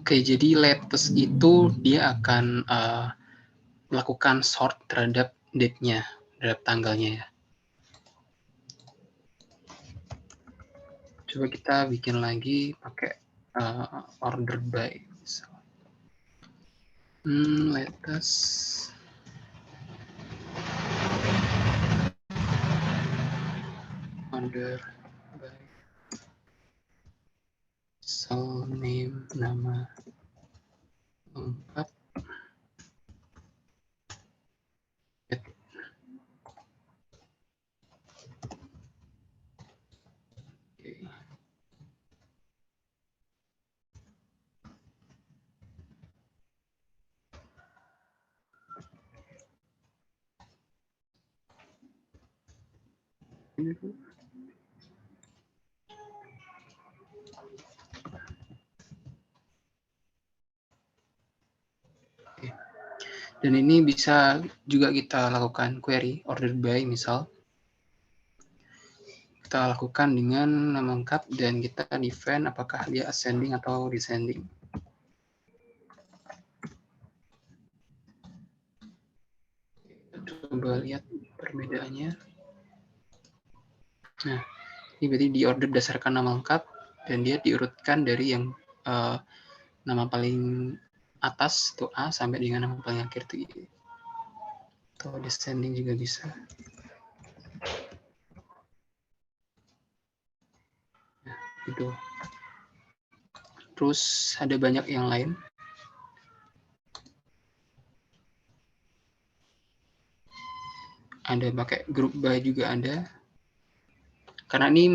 Oke, jadi latest itu dia akan melakukan sort terhadap date-nya, terhadap tanggalnya ya. Coba kita bikin lagi pakai order by. Latest. Order by. So name nama lengkap. Dan ini bisa juga kita lakukan query ordered by, misal kita lakukan dengan nama lengkap dan kita define apakah dia ascending atau descending. Coba lihat perbedaannya. Nah, ini berarti di order berdasarkan nama lengkap dan dia diurutkan dari yang nama paling atas itu A sampai dengan nama paling akhir itu I. Atau descending juga bisa. Nah, itu. Terus ada banyak yang lain. Ada pakai group by juga ada. Karena ini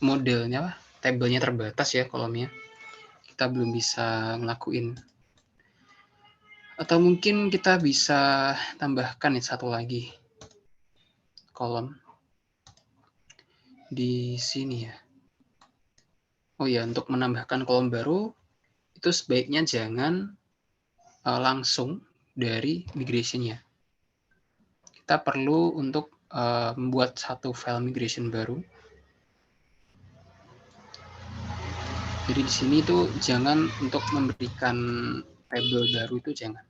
modelnya, tabelnya terbatas ya kolomnya. Kita belum bisa ngelakuin. Atau mungkin kita bisa tambahkan satu lagi kolom di sini ya. Oh ya, untuk menambahkan kolom baru itu sebaiknya jangan langsung dari migration-nya. Kita perlu untuk membuat satu file migration baru. Jadi di sini tuh jangan untuk memberikan table baru itu jangan.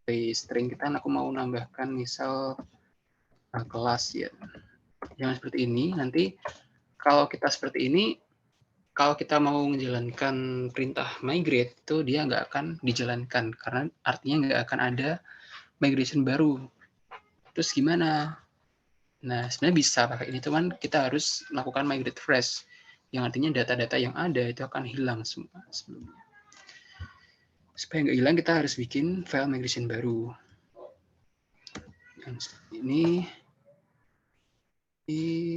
Dari string kita aku mau nambahkan misal kelas ya. Jangan seperti ini. Nanti kalau kita seperti ini, kalau kita mau menjalankan perintah migrate itu dia nggak akan dijalankan karena artinya nggak akan ada migration baru. Terus gimana? Nah, sebenarnya bisa pakai ini, cuman kita harus melakukan migrate fresh, yang artinya data-data yang ada itu akan hilang semua sebelumnya. Supaya nggak hilang, kita harus bikin file migration baru. Yang seperti ini.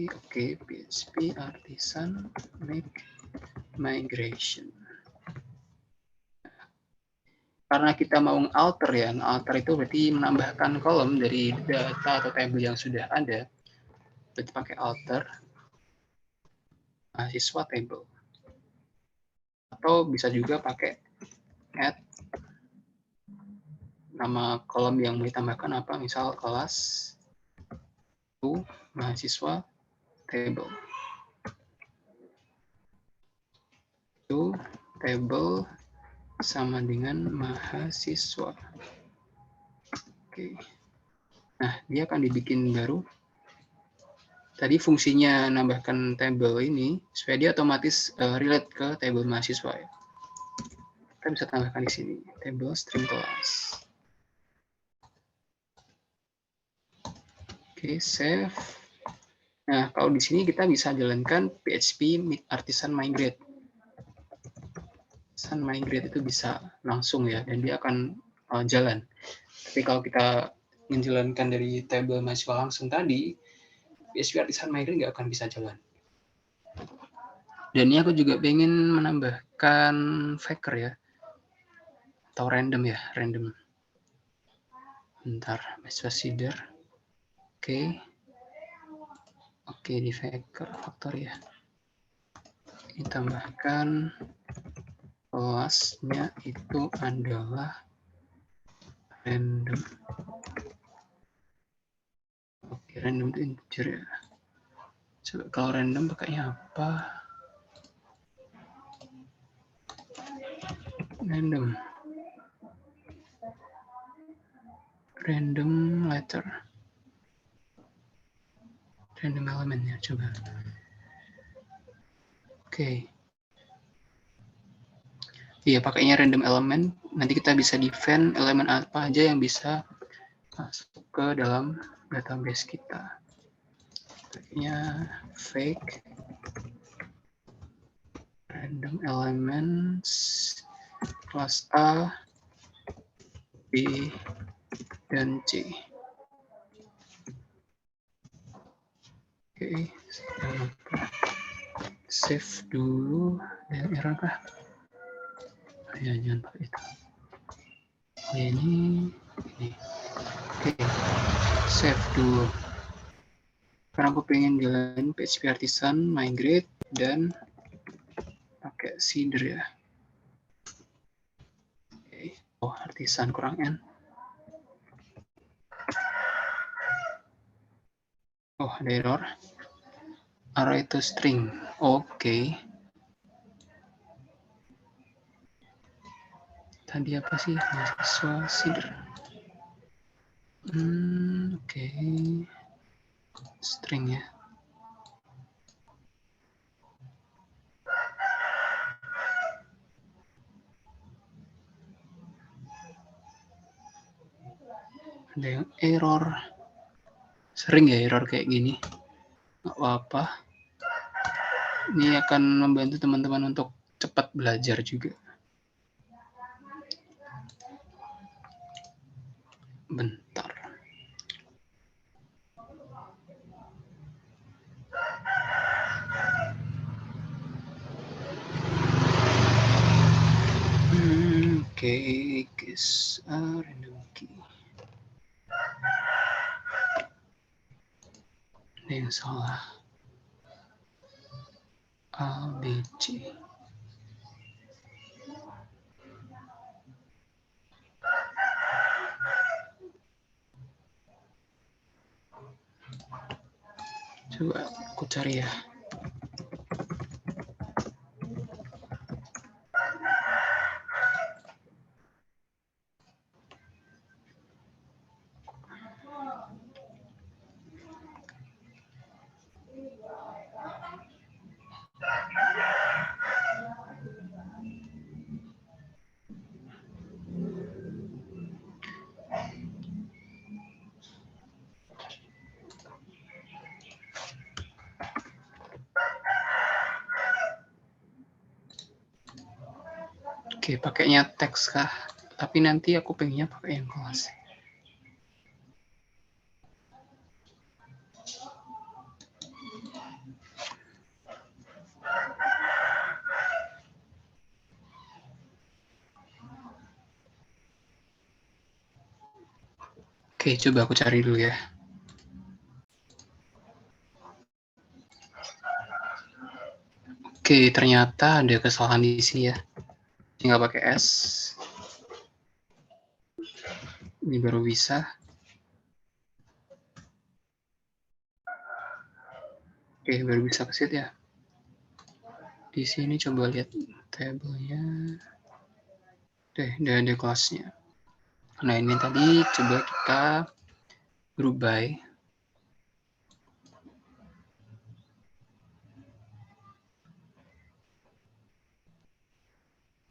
Oke, PHP artisan make migration. Karena kita mau alter ya, alter itu berarti menambahkan kolom dari data atau table yang sudah ada. Berarti pakai alter mahasiswa table. Atau bisa juga pakai add nama kolom yang mau ditambahkan apa, misal kelas to mahasiswa table. To table sama dengan mahasiswa. Oke. Nah, dia akan dibikin baru. Tadi fungsinya nambahkan table ini supaya dia otomatis relate ke table mahasiswa ya. Kita bisa tambahkan di sini table string class. Oke, save. Nah, kalau di sini kita bisa jalankan PHP artisan migrate. Artisan migrate itu bisa langsung ya, dan dia akan jalan. Tapi kalau kita menjalankan dari table mahasiswa langsung tadi, PHP artisan migrate nggak akan bisa jalan. Dan ini aku juga pengen menambahkan factor ya, atau random ya, random. Bentar, mahasiswa seeder. Oke. Oke, di factor ya. Ini tambahkan kelasnya itu adalah random. Oke, random itu integer ya. Coba kalau random pakainya apa? Random letter. Random elementnya coba. Oke. Iya, pakainya random element. Nanti kita bisa define elemen apa aja yang bisa masuk ke dalam database kita. Pakainya fake random elements kelas A, B, dan C. Oke, jangan lupa save dulu. Ada error kah? Ya, jangan pakai itu. Ini. Oke, save dulu. Karena aku pengen jalan PHP artisan migrate dan pakai seeder ya. Oke, Oh, artisan kurang N. Oh, ada error. Array to string. Oke. Tadi apa sih? Mahasiswa sider. Oke. String ya. Ada yang error. Sering ya error kayak gini. Nggak apa-apa. Ini akan membantu teman-teman untuk cepat belajar juga. Bentar. Oke, guys, random key. Ada yang salah. A, B, C. Coba aku cari ya. Oke, pakainya teks kah? Tapi nanti aku pengennya pakai yang kelas. Oke, coba aku cari dulu ya. Oke, ternyata ada kesalahan di sini ya. Tinggal pakai S. Ini baru bisa. Oke, baru bisa ke sheet ya. Di sini coba lihat tabelnya. Udah ada kelasnya. Nah, ini tadi coba kita group by.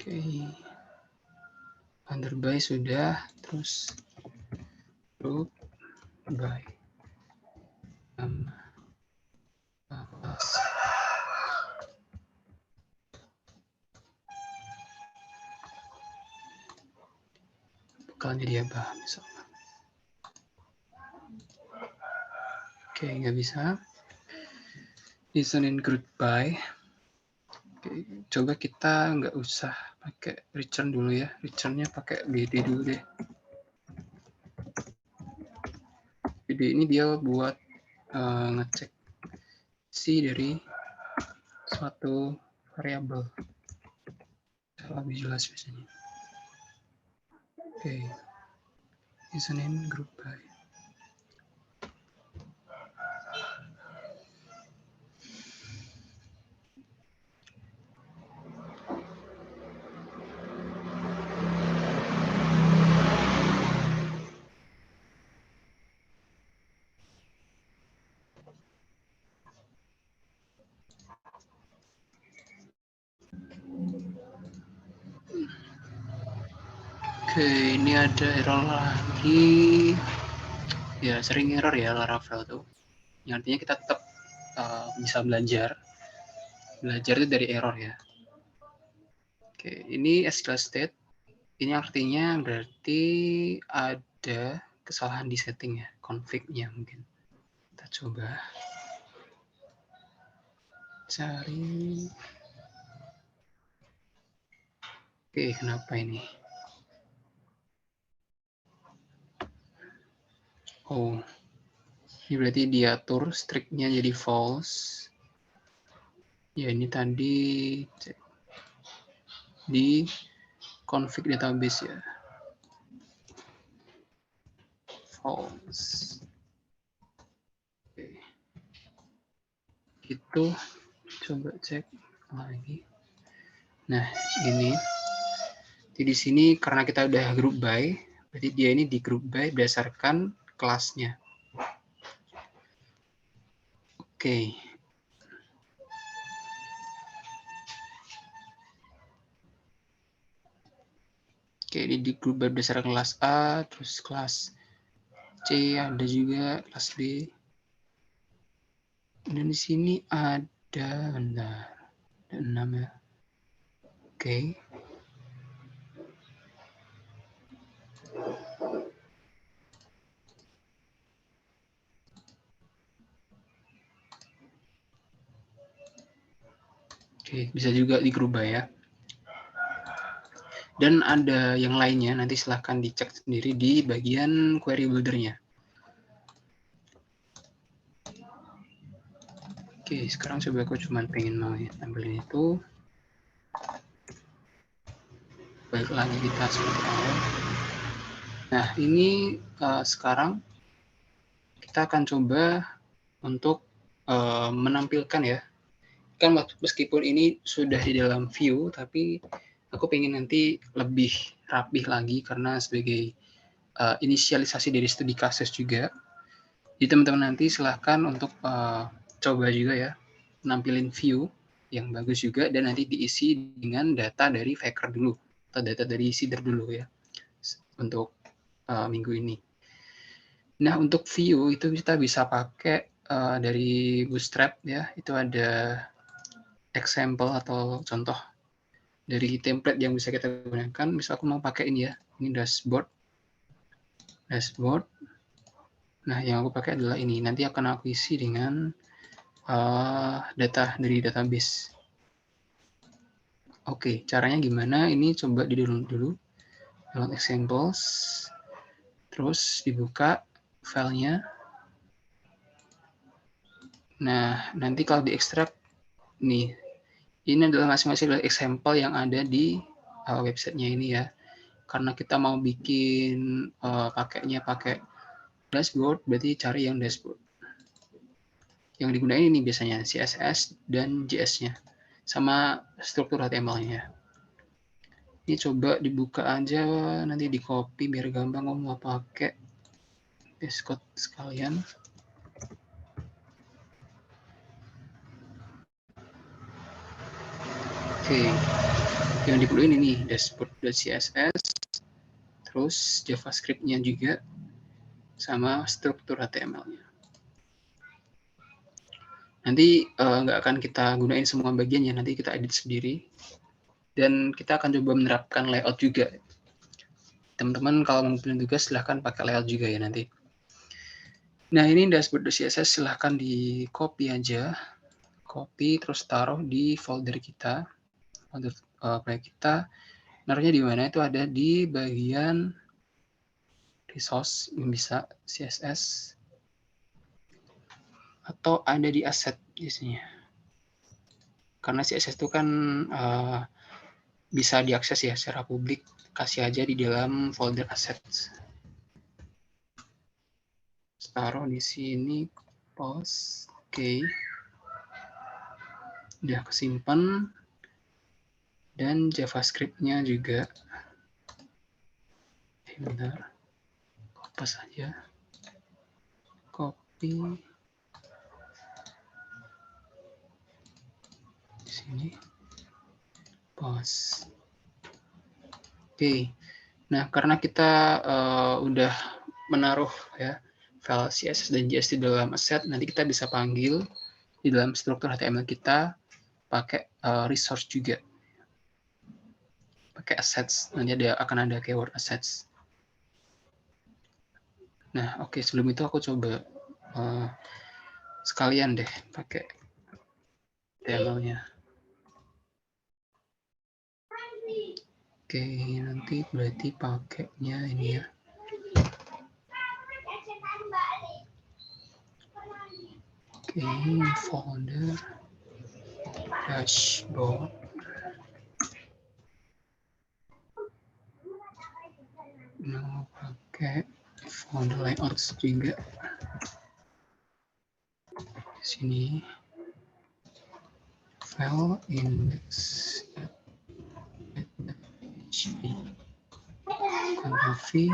Oke. Under by sudah, terus group by. Bekalnya dia bah, misalkan. Oke, nggak bisa. Listening group by. Oke, coba kita nggak usah pakai return dulu ya. Returnnya pakai BD dulu deh. BD ini dia buat ngecek isi dari suatu variabel. Lebih jelas biasanya. Oke, listening group by. Oke, ini ada error lagi. Ya, sering error ya Laravel tuh. Yang artinya kita tetap bisa belajar. Belajar itu dari error ya. Oke, ini SQL state. Ini artinya berarti ada kesalahan di setting ya, config-nya mungkin. Kita coba cari. Oke, kenapa ini? Oh, ini berarti diatur string-nya jadi false. Ya, ini tadi cek di config database ya. false. Oke. Itu coba cek lagi. Nah, ini. Jadi di sini karena kita udah group by, berarti dia ini di group by berdasarkan kelasnya. Oke. Oke, ini di group by berdasarkan kelas A, terus kelas C, ada juga kelas B. Dan di sini ada, bentar, ada 6 ya. Oke. Oke, bisa juga di group by ya. Dan ada yang lainnya, nanti silahkan dicek sendiri di bagian query builder-nya. Oke, sekarang coba aku cuma pengen mau tampilin itu. Baik lagi kita seperti awal. Nah, ini sekarang kita akan coba untuk menampilkan ya. Kan meskipun ini sudah di dalam view, tapi aku pengen nanti lebih rapih lagi karena sebagai inisialisasi dari studi kasus juga. Jadi teman-teman nanti silahkan untuk coba juga ya, nampilin view yang bagus juga dan nanti diisi dengan data dari Faker dulu atau data dari Seeder dulu ya untuk minggu ini. Nah, untuk view itu kita bisa pakai dari Bootstrap ya, itu ada example atau contoh dari template yang bisa kita gunakan. Misal aku mau pakai ini ya, ini dashboard. Nah, yang aku pakai adalah ini. Nanti akan aku isi dengan data dari database. Oke, caranya gimana? Ini coba di-download dulu. Download examples. Terus dibuka filenya. Nah, nanti kalau diekstrak, nih, ini adalah masing-masing example yang ada di websitenya ini ya. Karena kita mau bikin pakainya pakai dashboard, berarti cari yang dashboard. Yang digunakan ini biasanya CSS dan JS-nya, sama struktur HTML-nya. Ini coba dibuka aja, nanti di copy biar gampang kamu mau pakai base code sekalian. Oke, yang diperluin ini dashboard.css, terus JavaScript-nya juga, sama struktur HTML-nya. Nanti nggak akan kita gunain semua bagiannya, nanti kita edit sendiri. Dan kita akan coba menerapkan layout juga. Teman-teman kalau mau pilih tugas silahkan pakai layout juga ya nanti. Nah, ini dashboard.css silahkan di copy aja. Copy terus taruh di folder kita. Folder proyek kita. Naruhnya di mana? Itu ada di bagian resource yang bisa CSS. Atau ada di asset biasanya. Karena CSS itu kan bisa diakses ya secara publik. Kasih aja di dalam folder assets. Taruh di sini, post, oke. Udah kesimpan. Dan JavaScript-nya juga. Bentar. Copy saja. Copy. Di sini. Post. Oke. Nah, karena kita udah menaruh ya file CSS dan JS di dalam asset, nanti kita bisa panggil di dalam struktur HTML kita pakai resource juga. Pakai assets, nanti akan ada keyword assets. Nah, oke, sebelum itu aku coba sekalian deh pakai HTML-nya. Oke, nanti berarti pakainya ini ya. Oke, folder dashboard. Mau pakai Ada layout juga. Sini file index.php, Ctrl V.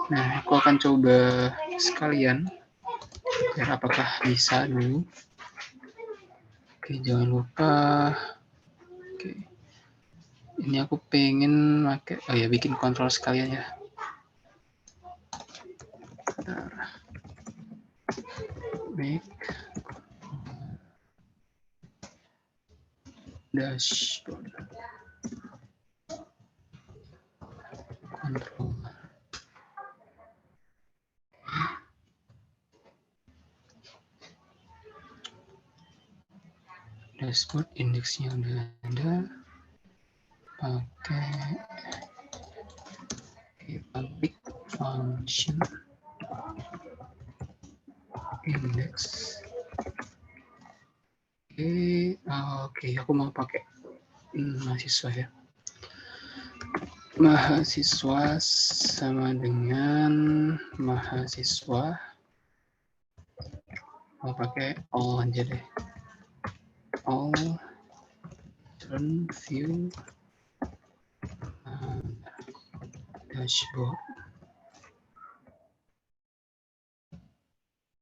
Nah, aku akan coba sekalian biar apakah bisa dulu. Oke, jangan lupa. Oke, ini aku pengen pakai, oh ya, bikin kontrol sekalian ya. Bentar. Make dashboard control. Dashboard indeksnya udah ada, pakai public function index. Oke, aku mau pakai mahasiswa ya. Mahasiswa sama dengan mahasiswa. Mau pakai all aja deh. All turn view dashboard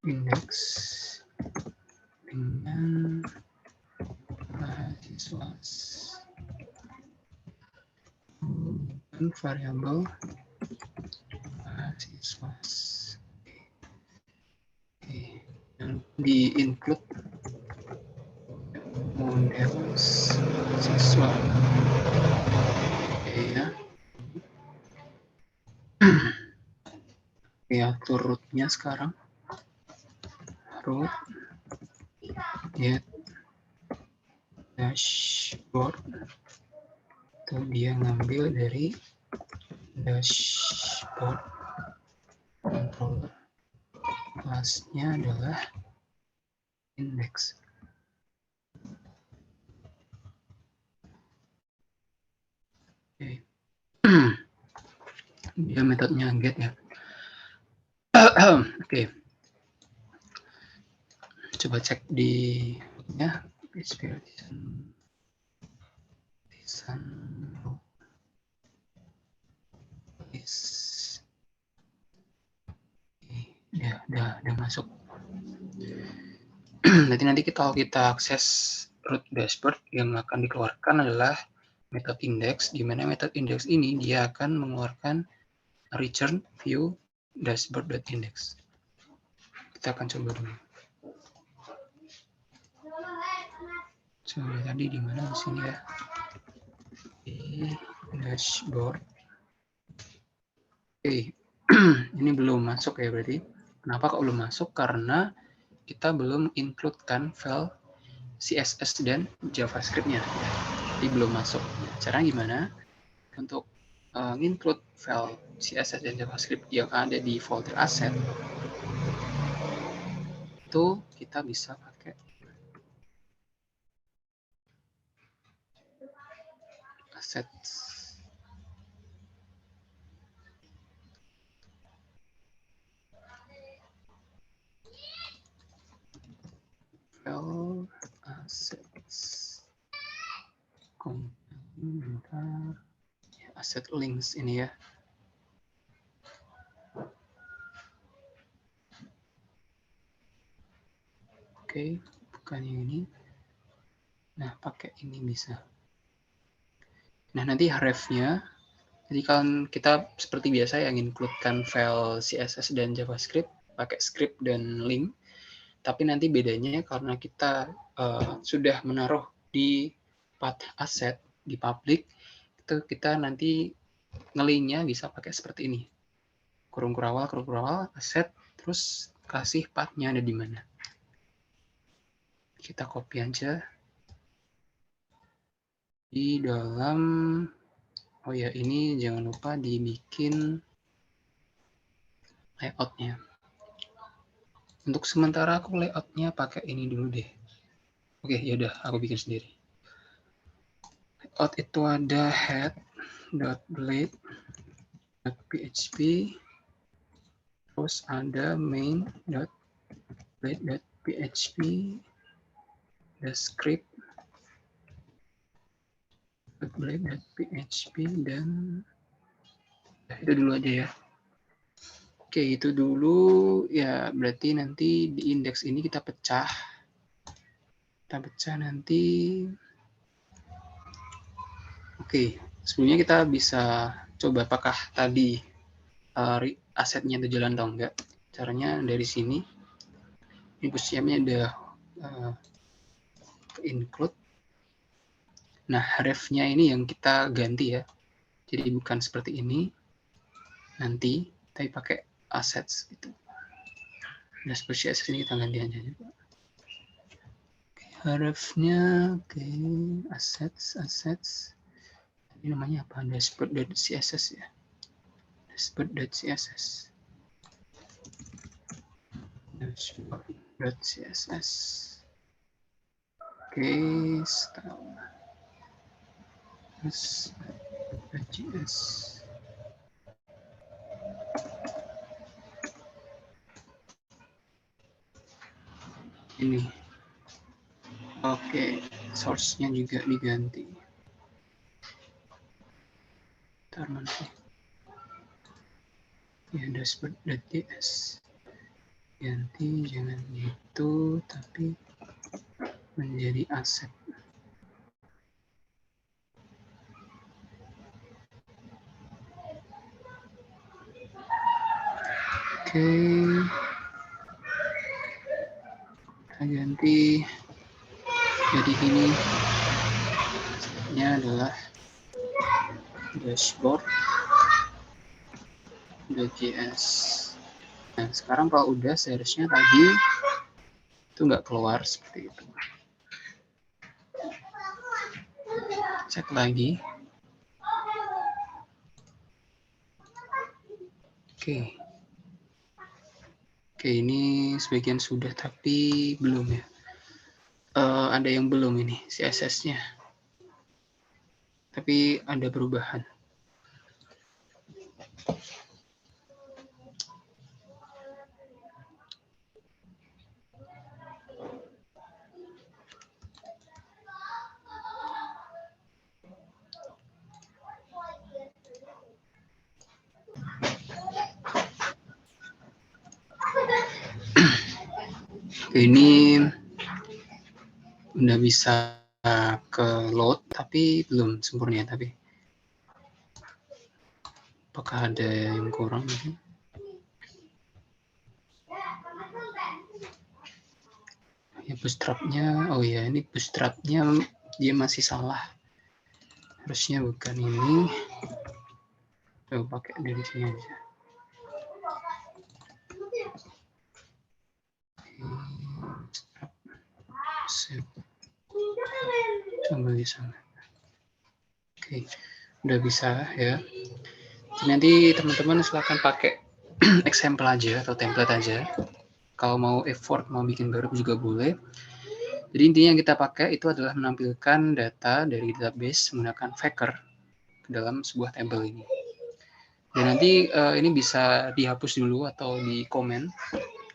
index dengan mahasiswa dan variabel mahasiswa. Yang di include model siswa. Ya. Ya, root-nya sekarang. Root get dashboard. Itu dia ngambil dari dashboard controller. Kelasnya adalah index. Oke. Dia metodenya get ya. Oke. Coba cek di ya PHP artisan ya udah masuk. Nanti kalau kita akses root dashboard yang akan dikeluarkan adalah metode index, di mana metode index ini dia akan mengeluarkan return view dashboard.index. Kita akan coba dulu. Coba tadi di mana, di sini ya. Dashboard. Oke. Ini belum masuk ya berarti. Kenapa kok belum masuk? Karena kita belum include-kan file CSS dan JavaScript-nya. Jadi belum masuk. Caranya gimana? Untuk include file CSS dan JavaScript yang ada di folder asset, itu kita bisa pakai asset. File assets. Komentar. Asset links ini ya. Oke, bukan yang ini. Nah, pakai ini bisa. Nah, nanti href-nya, jadi kan kita seperti biasa yang include-kan file CSS dan JavaScript, pakai script dan link. Tapi nanti bedanya karena kita sudah menaruh di path asset, di public, itu kita nanti nge-link-nya bisa pakai seperti ini. Kurung kurawal, asset, terus kasih path-nya ada di mana. Kita copy aja. Di dalam, oh ya, ini jangan lupa dibikin layout-nya. Untuk sementara aku layout-nya pakai ini dulu deh. Oke, yaudah, aku bikin sendiri. Layout itu ada head.blade.php, Terus ada main.blade.php, the script blade.php, dan itu dulu aja ya. Oke, itu dulu ya, berarti nanti di indeks ini kita pecah nanti. Oke, sebelumnya kita bisa coba apakah tadi asetnya itu jalan atau enggak. Caranya dari sini, ini bootstrapnya ada include. Nah, ref-nya ini yang kita ganti ya. Jadi bukan seperti ini nanti, tapi pakai assets gitu. Nah, seperti assets ini kita ganti aja juga. Ref-nya, oke, assets. Ini namanya apa? Dashboard.css ya. Dashboard.css. Dashboard.css. Oke, style. JS. Ini. Oke, source-nya juga diganti. Ntar mana sih? Ya, dashboard.js. Ganti, jangan gitu, tapi menjadi aset. Oke. Kita ganti. Jadi ini adalah dashboard.js. Nah, sekarang kalau udah, seharusnya tadi itu nggak keluar seperti itu. Cek lagi. Oke. Oke, ini sebagian sudah, tapi belum ya. Ada yang belum ini, CSS-nya. Tapi ada perubahan. Ini udah bisa ke load, tapi belum sempurna, tapi apakah ada yang kurang mungkin? Ya, bootstrap-nya, oh ya, ini bootstrap-nya dia masih salah. Harusnya bukan ini. Coba pakai dari sini aja. Coba di sana. Oke, udah bisa ya. Jadi nanti teman-teman silakan pakai example aja atau template aja. Kalau mau effort, mau bikin baru juga boleh. Jadi intinya yang kita pakai itu adalah menampilkan data dari database menggunakan Faker ke dalam sebuah tabel ini. Dan nanti ini bisa dihapus dulu atau di komen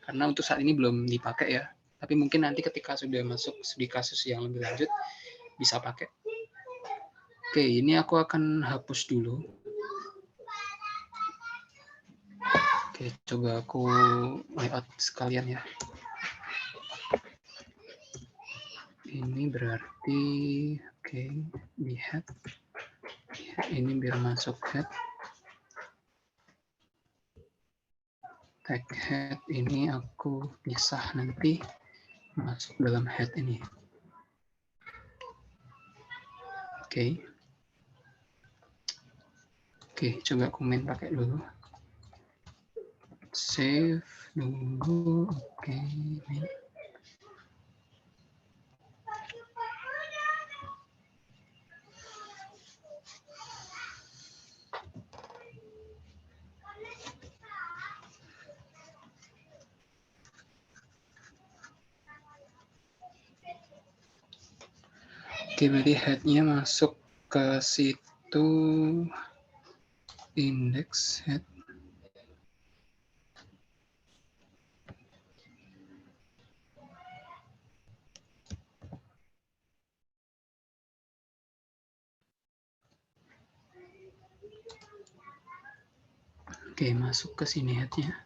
karena untuk saat ini belum dipakai ya. Tapi mungkin nanti ketika sudah masuk di kasus yang lebih lanjut bisa pakai. Oke, ini aku akan hapus dulu. Oke, coba aku layout sekalian ya. Ini berarti oke, di head. Ini biar masuk head. Tag head ini aku pisah nanti masuk dalam head ini. Oke. Oke, coba komen pakai dulu. Save dulu. Oke. Oke, berarti head-nya masuk ke situ, index head. Oke, masuk ke sini headnya.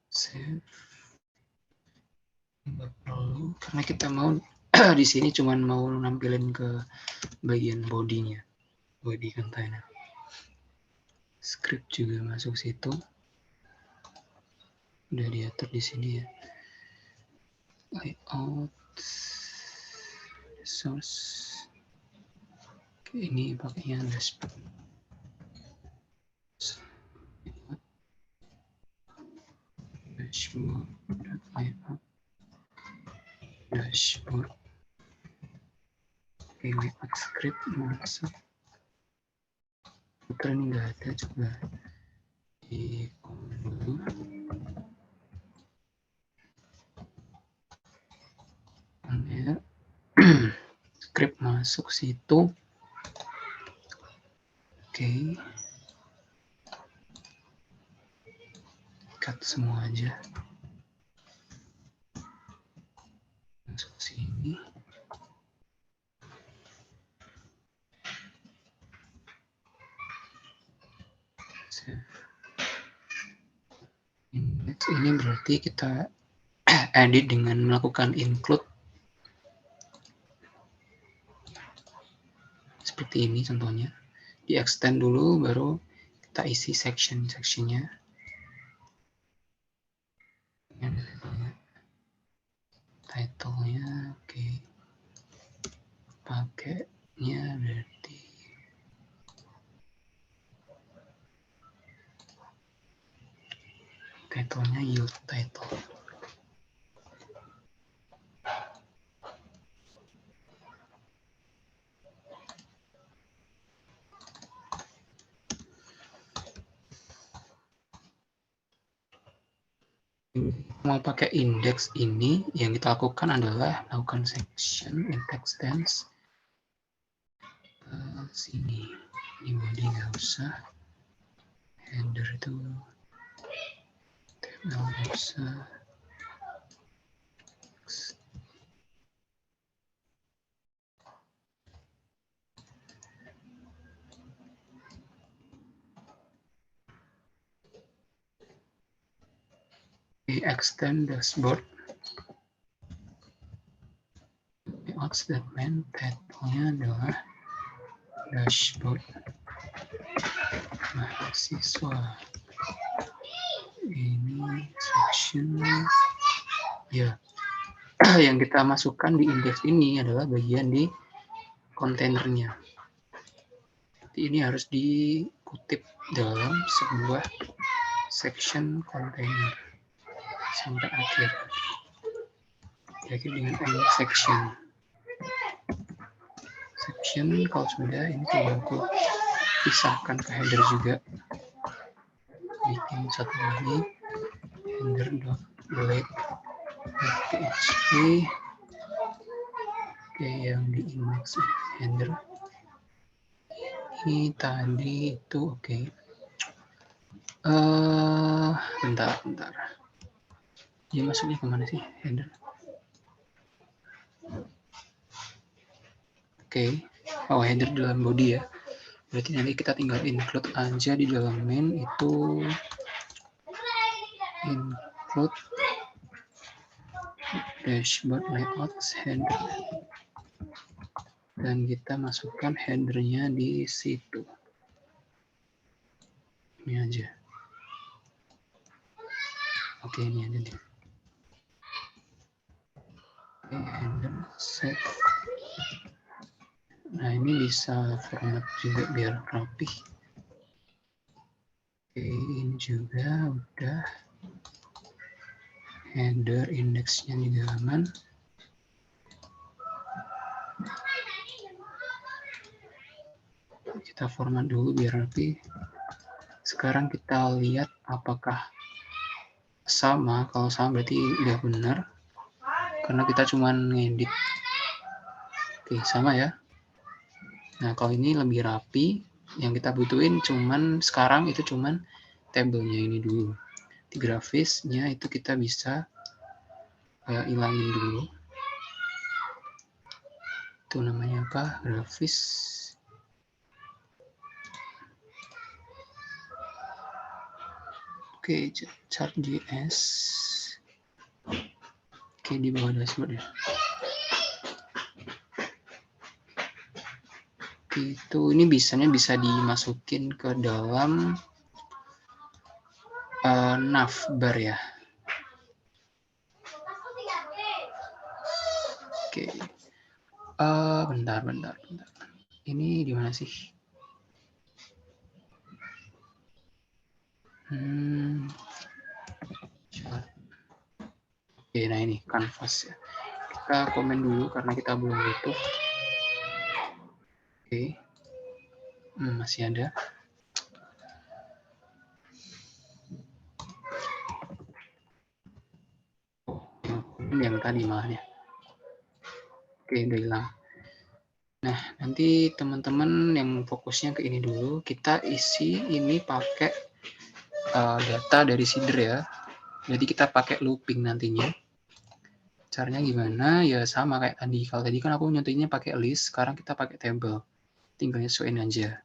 Save. Nggak perlu, karena kita mau di sini cuman mau nampilin ke bagian bodinya, body container. Script juga masuk situ. Udah diatur di sini ya. Layout, source. Oke, ini pakainya dashboard. Dashboard, layout, dashboard. Oke, layout script masuk. Footer ini nggak ada, coba di dulu. Ya. Script masuk situ. Oke. Cut semua aja. Masuk sini. Ini berarti kita edit dengan melakukan include. Seperti ini contohnya. Di extend dulu, baru kita isi section-sectionnya. Title-nya, oke. Pakainya berarti title-nya yield title. Mau pakai index ini, yang kita lakukan adalah lakukan section index stance sini. Ini body nggak usah, header itu nggak usah. Extend dashboard. Layout statement, title-nya adalah dashboard mahasiswa. Ini section ya. Yang kita masukkan di index ini adalah bagian di kontainernya. Ini harus dikutip dalam sebuah section container sampai akhir. Jadi dengan end section. Section kalau sudah ini tinggal aku pisahkan ke header juga. Bikin satu lagi header.delete.php. Oke, yang di index header ini tadi itu oke. Bentar. Dia masuknya kemana sih header? Oke. Oh, header dalam body ya. Berarti nanti kita tinggal include aja di dalam main itu include dashboard layout header. Dan kita masukkan headernya di situ. Ini aja. Oke, ini ada nih. Oke, header set. Nah, ini bisa format juga biar rapih. Oke, ini juga udah. Header indeksnya juga aman. Kita format dulu biar rapi. Sekarang kita lihat apakah sama. Kalau sama berarti udah benar. Karena kita cuma ngedit. Oke, sama ya. Nah, kalau ini lebih rapi. Yang kita butuhin cuman sekarang itu cuman tabelnya ini dulu. Di grafisnya itu kita bisa ilangin dulu. Itu namanya apa? Grafis. Oke, chart.js. Oke, di bawah dashboard ya. Itu ini bisa dimasukin ke dalam navbar ya. Oke. Bentar. Ini di mana sih? Oke, nah ini canvas ya. Kita komen dulu karena kita belum butuh. Oke. Masih ada. Ini yang tadi malahnya. Oke, udah hilang. Nah, nanti teman-teman yang fokusnya ke ini dulu, kita isi ini pakai data dari Seeder ya. Jadi kita pakai looping nantinya. Caranya gimana? Ya sama kayak tadi. Kalau tadi kan aku nyontohinnya pakai list, sekarang kita pakai table. Tinggal nyesuaiin aja.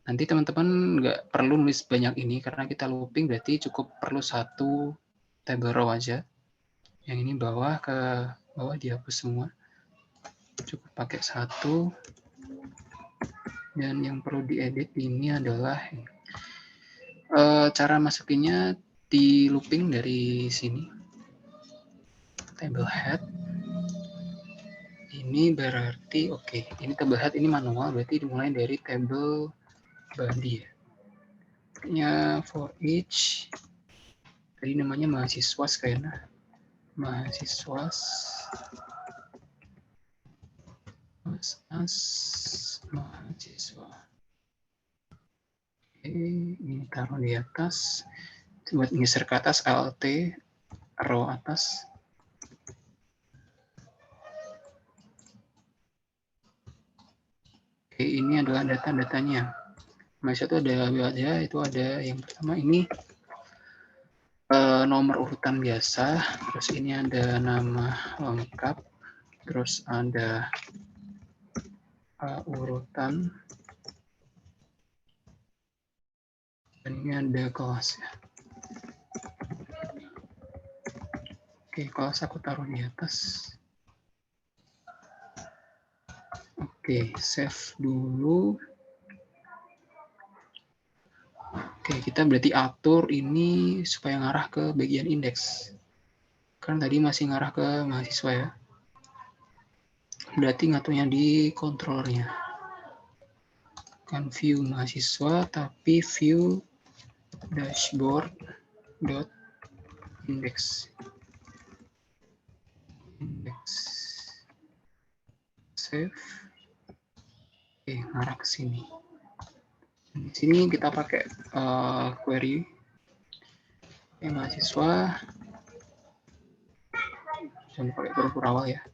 Nanti teman-teman nggak perlu nulis banyak ini, karena kita looping berarti cukup perlu satu table row aja. Yang ini bawah ke bawah dihapus semua. Cukup pakai satu. Dan yang perlu diedit ini adalah cara masukinnya di looping dari sini. Table head. Ini berarti oke. Ini table head ini manual, berarti dimulai dari table body ya. Nya for each. Tadi namanya mahasiswa kayaknya. Mahasiswa. Mahasiswa. Oke, ini taruh di atas. Buat geser ke atas, Alt, row atas. Oke, ini adalah data-datanya. Mahasiswa itu ada yang pertama ini nomor urutan biasa, terus ini ada nama lengkap, terus ada urutan, dan ini ada kelas ya. Oke, kelas aku taruh di atas. Oke, save dulu. Oke, kita berarti atur ini supaya ngarah ke bagian indeks. Kan tadi masih ngarah ke mahasiswa ya. Berarti ngaturnya di controllernya. Kan view mahasiswa, tapi view dashboard dot index. Save. Oke, ngarah ke sini. Di sini kita pakai query mahasiswa. Jangan pakai huruf awal ya.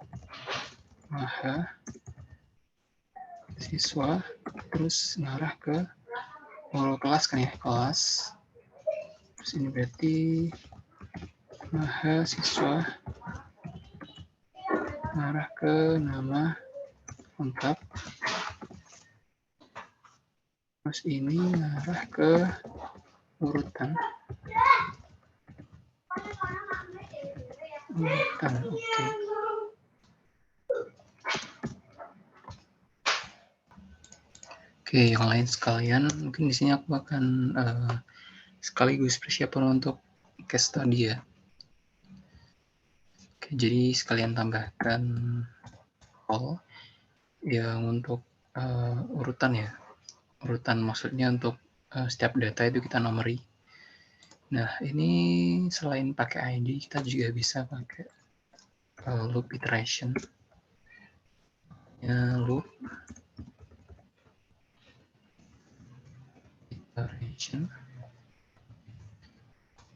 Mahasiswa, terus ngarah ke kelas kan ya, kelas. Terus ini berarti mahasiswa ngarah ke nama lengkap. Terus ini ngarah ke urutan. Oke. Oke, yang lain sekalian, mungkin di sini aku akan sekaligus persiapan untuk case study ya. Oke, jadi sekalian tambahkan call yang untuk urutan ya. Urutan maksudnya untuk setiap data itu kita nomori. Nah, ini selain pakai ID, kita juga bisa pakai loop iteration. Loop iteration.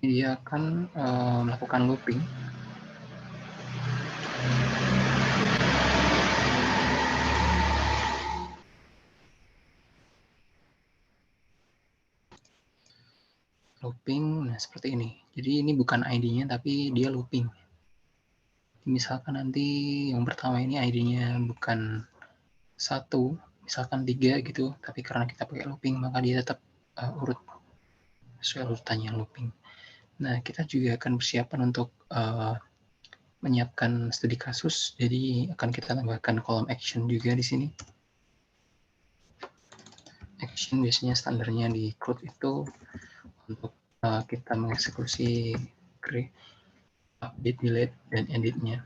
Dia akan melakukan looping. Nah seperti ini. Jadi ini bukan ID-nya, tapi dia looping. Misalkan nanti yang pertama ini ID-nya bukan 1, misalkan 3 gitu, tapi karena kita pakai looping, maka dia tetap urut. sesuai urutannya looping. Nah, kita juga akan persiapan untuk menyiapkan studi kasus, jadi akan kita tambahkan kolom action juga di sini. Action biasanya standarnya di code itu untuk kita mengeksekusi create, update, delete, dan editnya.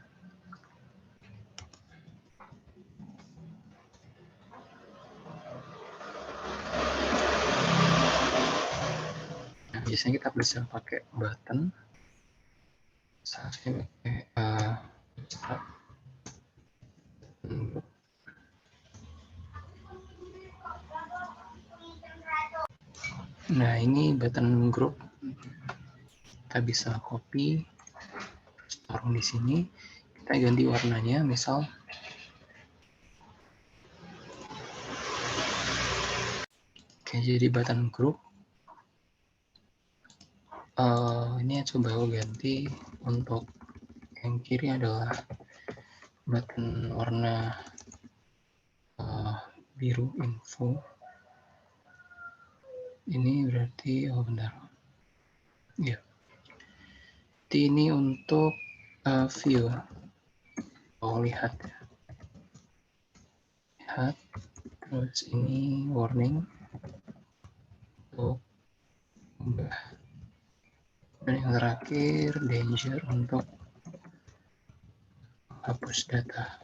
Nah, biasanya kita bisa pakai button, saya pakai nah, ini button group. Kita bisa copy, taruh di sini. Kita ganti warnanya, misal oke, jadi button group. Ini coba aku ganti untuk yang kiri adalah button warna biru info. Ini berarti bentar. Ya. Ini untuk view. Lihat. Lihat. Terus ini warning untuk ubah. Dan yang terakhir danger untuk hapus data.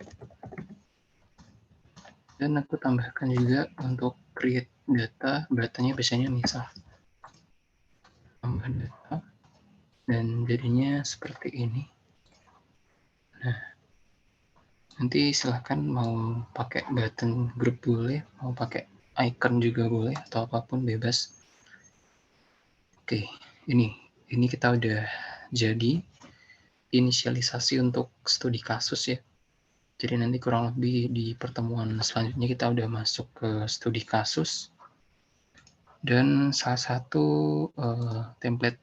Dan aku tambahkan juga untuk create data, datanya biasanya misal tambah data dan jadinya seperti ini. Nah, nanti silahkan mau pakai button group boleh, mau pakai icon juga boleh, atau apapun bebas. Oke, ini kita udah jadi inisialisasi untuk studi kasus ya. Jadi nanti kurang lebih di pertemuan selanjutnya kita udah masuk ke studi kasus. Dan salah satu template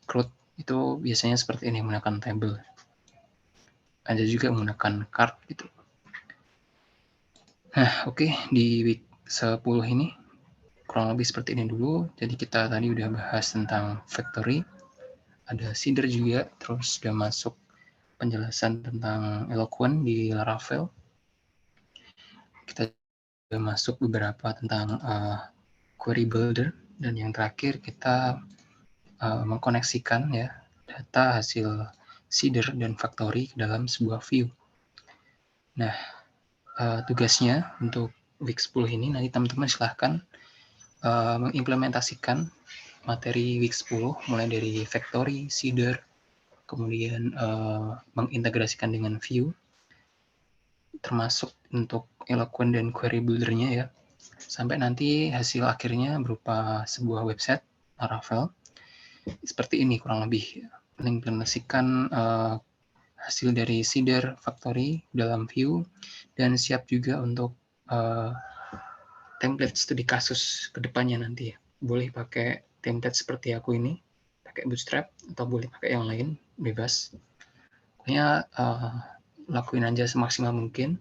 CRUD itu biasanya seperti ini, menggunakan table. Ada juga menggunakan card gitu. Nah, oke, di week 10 ini kurang lebih seperti ini dulu. Jadi kita tadi udah bahas tentang factory, ada seeder juga, terus udah masuk penjelasan tentang Eloquent di Laravel. Kita udah masuk beberapa tentang query builder, dan yang terakhir kita mengkoneksikan ya data hasil seeder dan factory ke dalam sebuah view. Nah, tugasnya untuk week 10 ini nanti teman-teman silahkan mengimplementasikan materi week 10 mulai dari factory, seeder, kemudian mengintegrasikan dengan view, termasuk untuk Eloquent dan query builder-nya ya, sampai nanti hasil akhirnya berupa sebuah website Laravel seperti ini kurang lebih, mengimplementasikan hasil dari seeder factory dalam view, dan siap juga untuk template studi kasus kedepannya nanti ya. Boleh pakai template seperti aku ini, pakai Bootstrap, atau boleh pakai yang lain, bebas. Pokoknya lakuin aja semaksimal mungkin.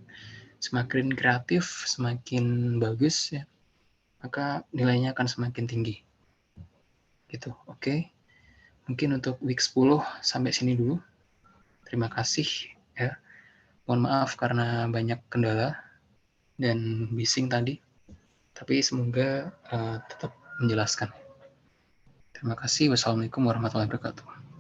Semakin kreatif, semakin bagus ya, maka nilainya akan semakin tinggi. Gitu, oke. Mungkin untuk week 10 sampai sini dulu. Terima kasih ya. Mohon maaf karena banyak kendala dan bising tadi. Tapi semoga tetap menjelaskan. Terima kasih. Wassalamualaikum warahmatullahi wabarakatuh.